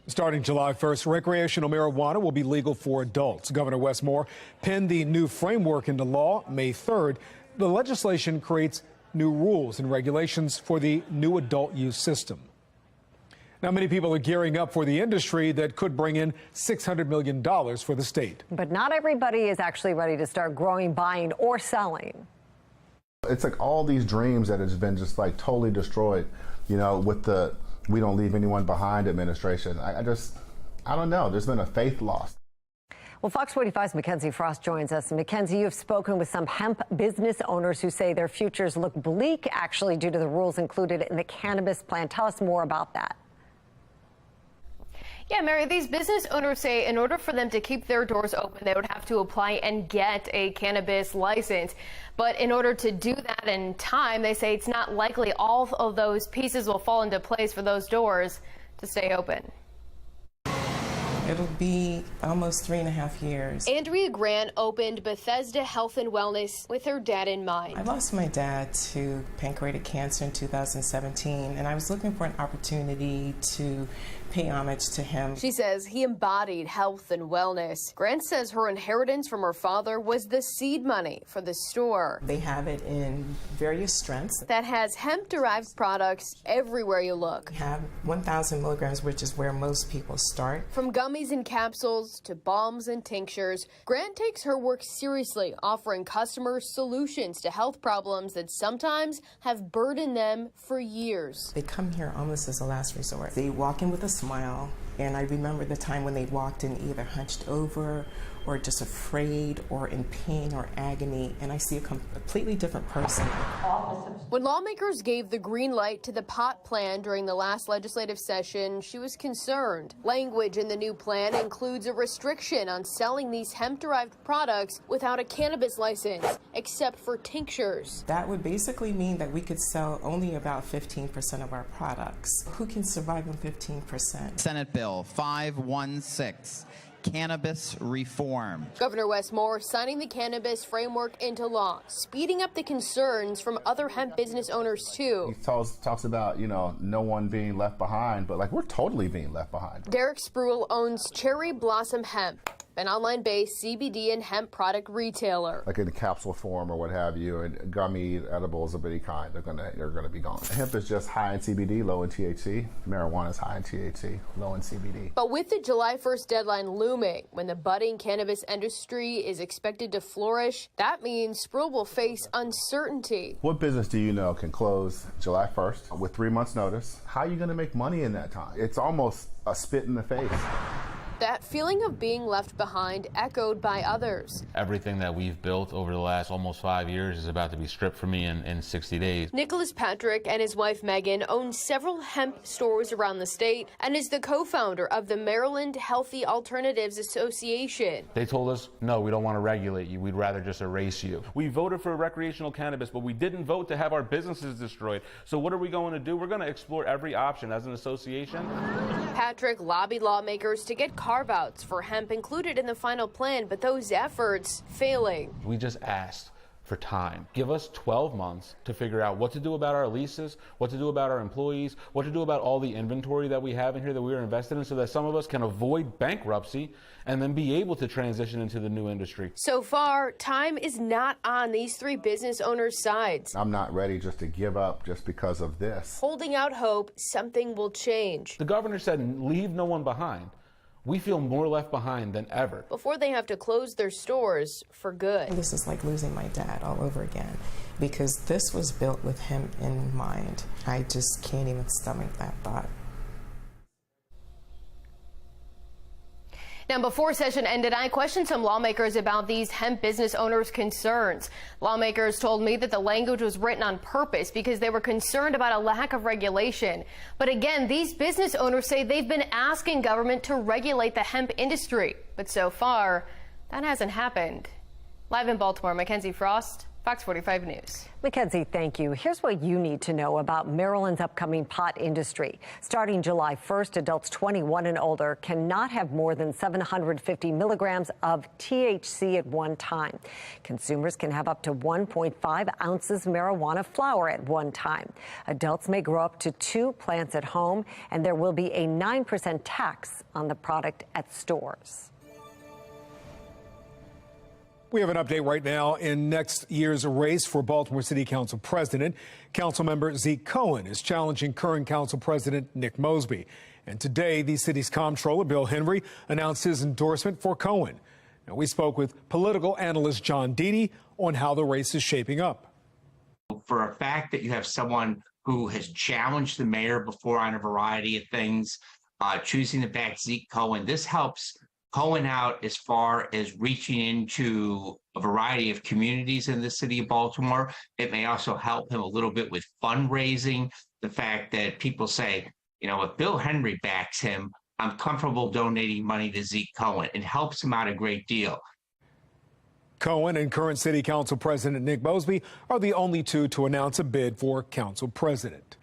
Speaker 1: Starting July 1st, recreational marijuana will be legal for adults. Governor Wes Moore penned the new framework into law May 3rd. The legislation creates new rules and regulations for the new adult use system. Now, many people are gearing up for the industry that could bring in $600 million for the state.
Speaker 5: But not everybody is actually ready to start growing, buying, or selling.
Speaker 6: It's like all these dreams that has been just like totally destroyed, you know, with the "we don't leave anyone behind" administration. I don't know. There's been a faith loss.
Speaker 5: Well, Fox 45's Mackenzie Frost joins us. Mackenzie, you've spoken with some hemp business owners who say their futures look bleak, actually, due to the rules included in the cannabis plan. Tell us more about that.
Speaker 7: Yeah, Mary, these business owners say in order for them to keep their doors open, they would have to apply and get a cannabis license. But in order to do that in time, they say it's not likely all of those pieces will fall into place for those doors to stay open.
Speaker 15: It'll be almost 3.5 years.
Speaker 7: Andrea Grant opened Bethesda Health and Wellness with her dad in mind.
Speaker 15: I lost my dad to pancreatic cancer in 2017, and I was looking for an opportunity to pay homage to him.
Speaker 7: She says he embodied health and wellness. Grant says her inheritance from her father was the seed money for the store.
Speaker 15: They have it in various strengths.
Speaker 7: That has hemp-derived products everywhere you look.
Speaker 15: We have 1,000 milligrams, which is where most people start.
Speaker 7: From gummies and capsules to balms and tinctures, Grant takes her work seriously, offering customers solutions to health problems that sometimes have burdened them for years.
Speaker 15: They come here almost as a last resort. They walk in with a smile, and I remember the time when they walked in either hunched over or just afraid or in pain or agony, and I see a completely different person.
Speaker 7: When lawmakers gave the green light to the pot plan during the last legislative session, she was concerned. Language in the new plan includes a restriction on selling these hemp-derived products without a cannabis license, except for tinctures.
Speaker 15: That would basically mean that we could sell only about 15% of our products. Who can survive on 15%?
Speaker 17: Senate Bill 516. Cannabis reform.
Speaker 7: Governor Wes Moore signing the cannabis framework into law, speeding up the concerns from other hemp business owners too.
Speaker 6: He talks about, you know, no one being left behind, but like we're totally being left behind.
Speaker 7: Derek Spruill owns Cherry Blossom Hemp, an online-based CBD and hemp product retailer.
Speaker 6: Like in capsule form or what have you, and gummy edibles of any kind, they're gonna be gone. Hemp is just high in CBD, low in THC. Marijuana is high in THC, low in CBD.
Speaker 7: But with the July 1st deadline looming, when the budding cannabis industry is expected to flourish, that means Spruill will face uncertainty.
Speaker 6: What business do you know can close July 1st with 3 months notice? How are you gonna make money in that time? It's almost a spit in the face.
Speaker 7: That feeling of being left behind echoed by others.
Speaker 2: Everything that we've built over the last almost 5 years is about to be stripped from me in 60 days.
Speaker 7: Nicholas Patrick and his wife Megan own several hemp stores around the state and is the co-founder of the Maryland Healthy Alternatives Association.
Speaker 2: They told us, no, we don't want to regulate you. We'd rather just erase you. We voted for recreational cannabis, but we didn't vote to have our businesses destroyed. So what are we going to do? We're going to explore every option as an association.
Speaker 7: Patrick lobbied lawmakers to get carve-outs for hemp included in the final plan, but those efforts failing.
Speaker 2: We just asked for time. Give us 12 months to figure out what to do about our leases, what to do about our employees, what to do about all the inventory that we have in here that we are invested in, so that some of us can avoid bankruptcy and then be able to transition into the new industry.
Speaker 7: So far, time is not on these three business owners' sides.
Speaker 6: I'm not ready just to give up just because of this.
Speaker 7: Holding out hope something will change.
Speaker 2: The governor said, leave no one behind. We feel more left behind than ever.
Speaker 7: Before they have to close their stores for good.
Speaker 15: This is like losing my dad all over again, because this was built with him in mind. I just can't even stomach that thought.
Speaker 7: Now, before session ended, I questioned some lawmakers about these hemp business owners' concerns. Lawmakers told me that the language was written on purpose because they were concerned about a lack of regulation. But again, these business owners say they've been asking government to regulate the hemp industry. But so far, that hasn't happened. Live in Baltimore, Mackenzie Frost,
Speaker 18: Fox 45 News.
Speaker 5: Mackenzie, thank you. Here's what you need to know about Maryland's upcoming pot industry. Starting July 1st, adults 21 and older cannot have more than 750 milligrams of THC at one time. Consumers can have up to 1.5 ounces marijuana flower at one time. Adults may grow up to 2 plants at home, and there will be a 9% tax on the product at stores.
Speaker 1: We have an update right now in next year's race for Baltimore City Council President. Councilmember Zeke Cohen is challenging current Council President Nick Mosby. And today, the city's comptroller, Bill Henry, announced his endorsement for Cohen. Now, we spoke with political analyst John Deedy on how the race is shaping up.
Speaker 19: For a fact that you have someone who has challenged the mayor before on a variety of things, choosing to back Zeke Cohen, this helps Cohen out as far as reaching into a variety of communities in the city of Baltimore. It may also help him a little bit with fundraising. The fact that people say, you know, if Bill Henry backs him, I'm comfortable donating money to Zeke Cohen. It helps him out a great deal.
Speaker 1: Cohen and current City Council President Nick Mosby are the only two to announce a bid for council president.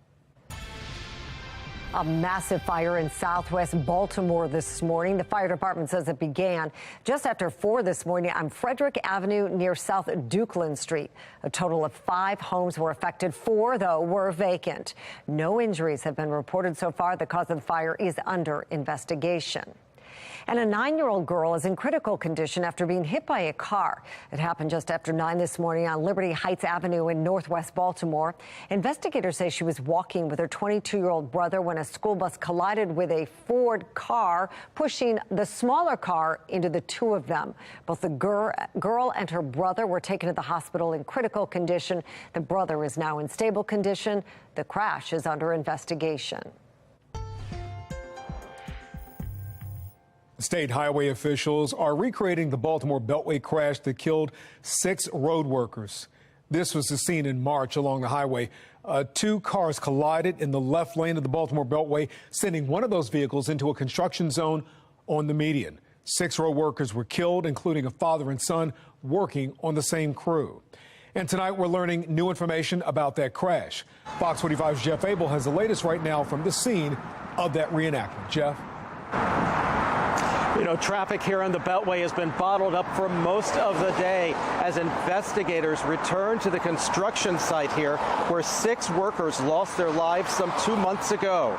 Speaker 5: A massive fire in southwest Baltimore this morning. The fire department says it began just after 4 this morning on Frederick Avenue near South Dukeland Street. A total of 5 homes were affected. 4, though, were vacant. No injuries have been reported so far. The cause of the fire is under investigation. And a 9-year-old girl is in critical condition after being hit by a car. It happened just after 9 this morning on Liberty Heights Avenue in northwest Baltimore. Investigators say she was walking with her 22-year-old brother when a school bus collided with a Ford car, pushing the smaller car into the 2 of them. Both the girl and her brother were taken to the hospital in critical condition. The brother is now in stable condition. The crash is under investigation.
Speaker 1: State highway officials are recreating the Baltimore Beltway crash that killed 6 road workers. This was the scene in March along the highway. 2 cars collided in the left lane of the Baltimore Beltway, sending one of those vehicles into a construction zone on the median. 6 road workers were killed, including a father and son working on the same crew. And tonight we're learning new information about that crash. Fox 45's Jeff Abel has the latest right now from the scene of that reenactment. Jeff?
Speaker 20: You know, traffic here on the Beltway has been bottled up for most of the day as investigators return to the construction site here where 6 workers lost their lives some 2 months ago.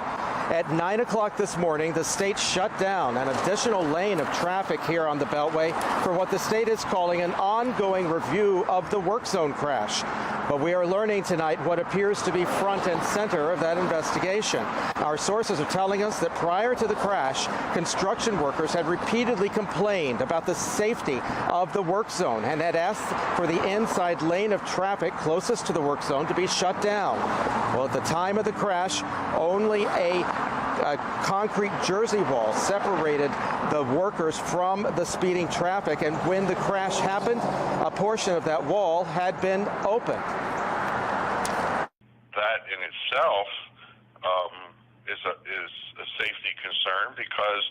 Speaker 20: At 9 o'clock this morning, the state shut down an additional lane of traffic here on the Beltway for what the state is calling an ongoing review of the work zone crash. But we are learning tonight what appears to be front and center of that investigation. Our sources are telling us that prior to the crash, construction workers had repeatedly complained about the safety of the work zone and had asked for the inside lane of traffic closest to the work zone to be shut down. Well, at the time of the crash, only a concrete jersey wall separated the workers from the speeding traffic, and when the crash happened, a portion of that wall had been opened.
Speaker 21: That in itself is a safety concern because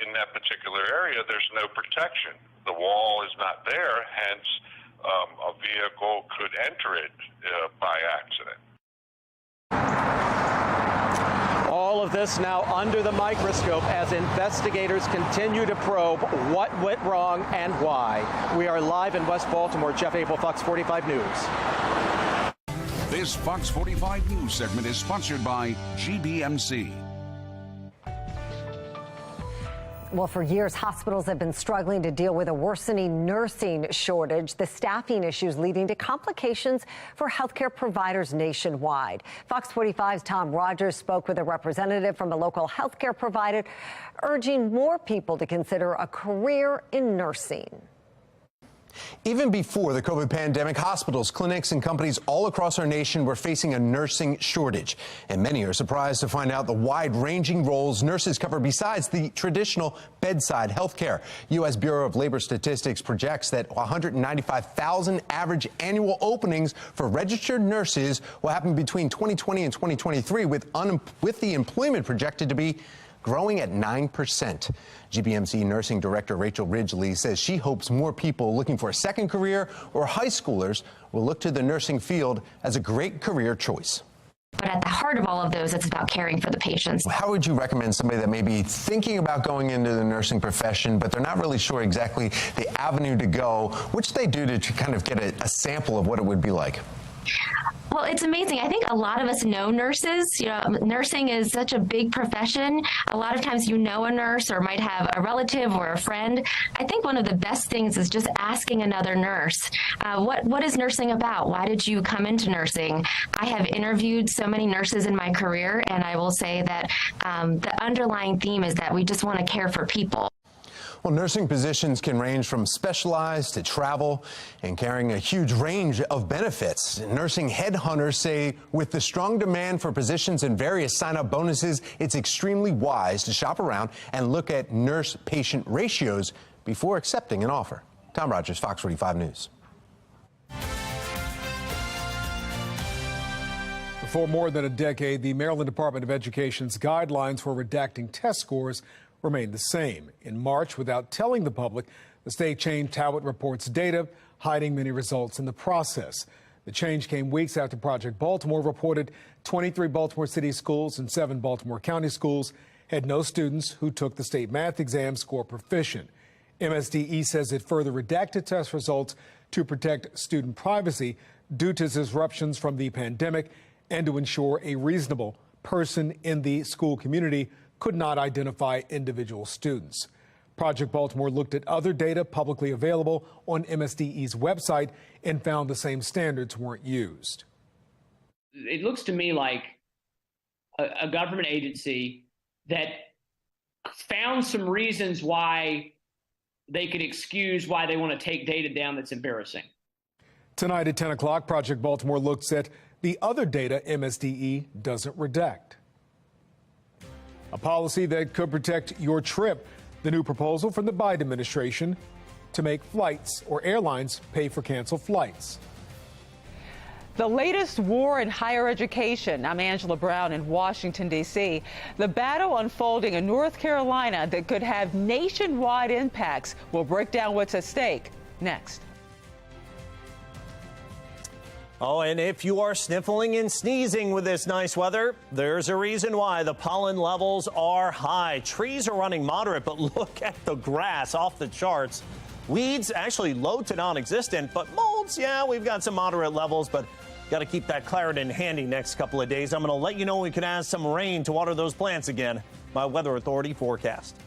Speaker 21: in that particular area there's no protection. The wall is not there, hence a vehicle could enter it by accident.
Speaker 20: All of this now under the microscope as investigators continue to probe what went wrong and why. We are live in West Baltimore. Jeff Abel, Fox 45 News.
Speaker 22: This Fox 45 News segment is sponsored by GBMC.
Speaker 5: Well, for years, hospitals have been struggling to deal with a worsening nursing shortage, the staffing issues leading to complications for healthcare providers nationwide. Fox 45's Tom Rogers spoke with a representative from a local healthcare provider, urging more people to consider a career in nursing.
Speaker 23: Even before the COVID pandemic, hospitals, clinics, and companies all across our nation were facing a nursing shortage. And many are surprised to find out the wide-ranging roles nurses cover besides the traditional bedside health care. U.S. Bureau of Labor Statistics projects that 195,000 average annual openings for registered nurses will happen between 2020 and 2023, with the employment projected to be growing at 9%. GBMC nursing director Rachel Ridgely says she hopes more people looking for a second career or high schoolers will look to the nursing field as a great career choice.
Speaker 3: But at the heart of all of those, it's about caring for the patients.
Speaker 23: How would you recommend somebody that may be thinking about going into the nursing profession, but they're not really sure exactly the avenue to go, which they do to kind of get a sample of what it would be like?
Speaker 3: Well, it's amazing. I think a lot of us know nurses. You know, nursing is such a big profession. A lot of times you know a nurse or might have a relative or a friend. I think one of the best things is just asking another nurse, what is nursing about? Why did you come into nursing? I have interviewed so many nurses in my career, and I will say that the underlying theme is that we just want to care for people.
Speaker 23: Well, nursing positions can range from specialized to travel and carrying a huge range of benefits. Nursing headhunters say with the strong demand for positions and various sign-up bonuses, it's extremely wise to shop around and look at nurse-patient ratios before accepting an offer. Tom Rogers, Fox 45 News.
Speaker 1: For more than a decade, the Maryland Department of Education's guidelines for redacting test scores remained the same. In March, without telling the public, the state changed how it reports data, hiding many results in the process. The change came weeks after Project Baltimore reported 23 Baltimore City schools and 7 Baltimore County schools had no students who took the state math exam score proficient. MSDE says it further redacted test results to protect student privacy due to disruptions from the pandemic and to ensure a reasonable person in the school community could not identify individual students. Project Baltimore looked at other data publicly available on MSDE's website and found the same standards weren't used.
Speaker 8: It looks to me like a government agency that found some reasons why they could excuse why they want to take data down that's embarrassing.
Speaker 1: Tonight at 10 o'clock, Project Baltimore looks at the other data MSDE doesn't redact. A policy that could protect your trip. The new proposal from the Biden administration to make flights or airlines pay for canceled flights.
Speaker 18: The latest war in higher education. I'm Angela Brown in Washington, D.C. The battle unfolding in North Carolina that could have nationwide impacts. We'll break down what's at stake next.
Speaker 16: Oh, and if you are sniffling and sneezing with this nice weather, there's a reason why. The pollen levels are high. Trees are running moderate, but look at the grass off the charts. Weeds actually low to non-existent, but molds, yeah, we've got some moderate levels, but got to keep that Claritin handy next couple of days. I'm going to let you know we could add some rain to water those plants again. My Weather Authority forecast.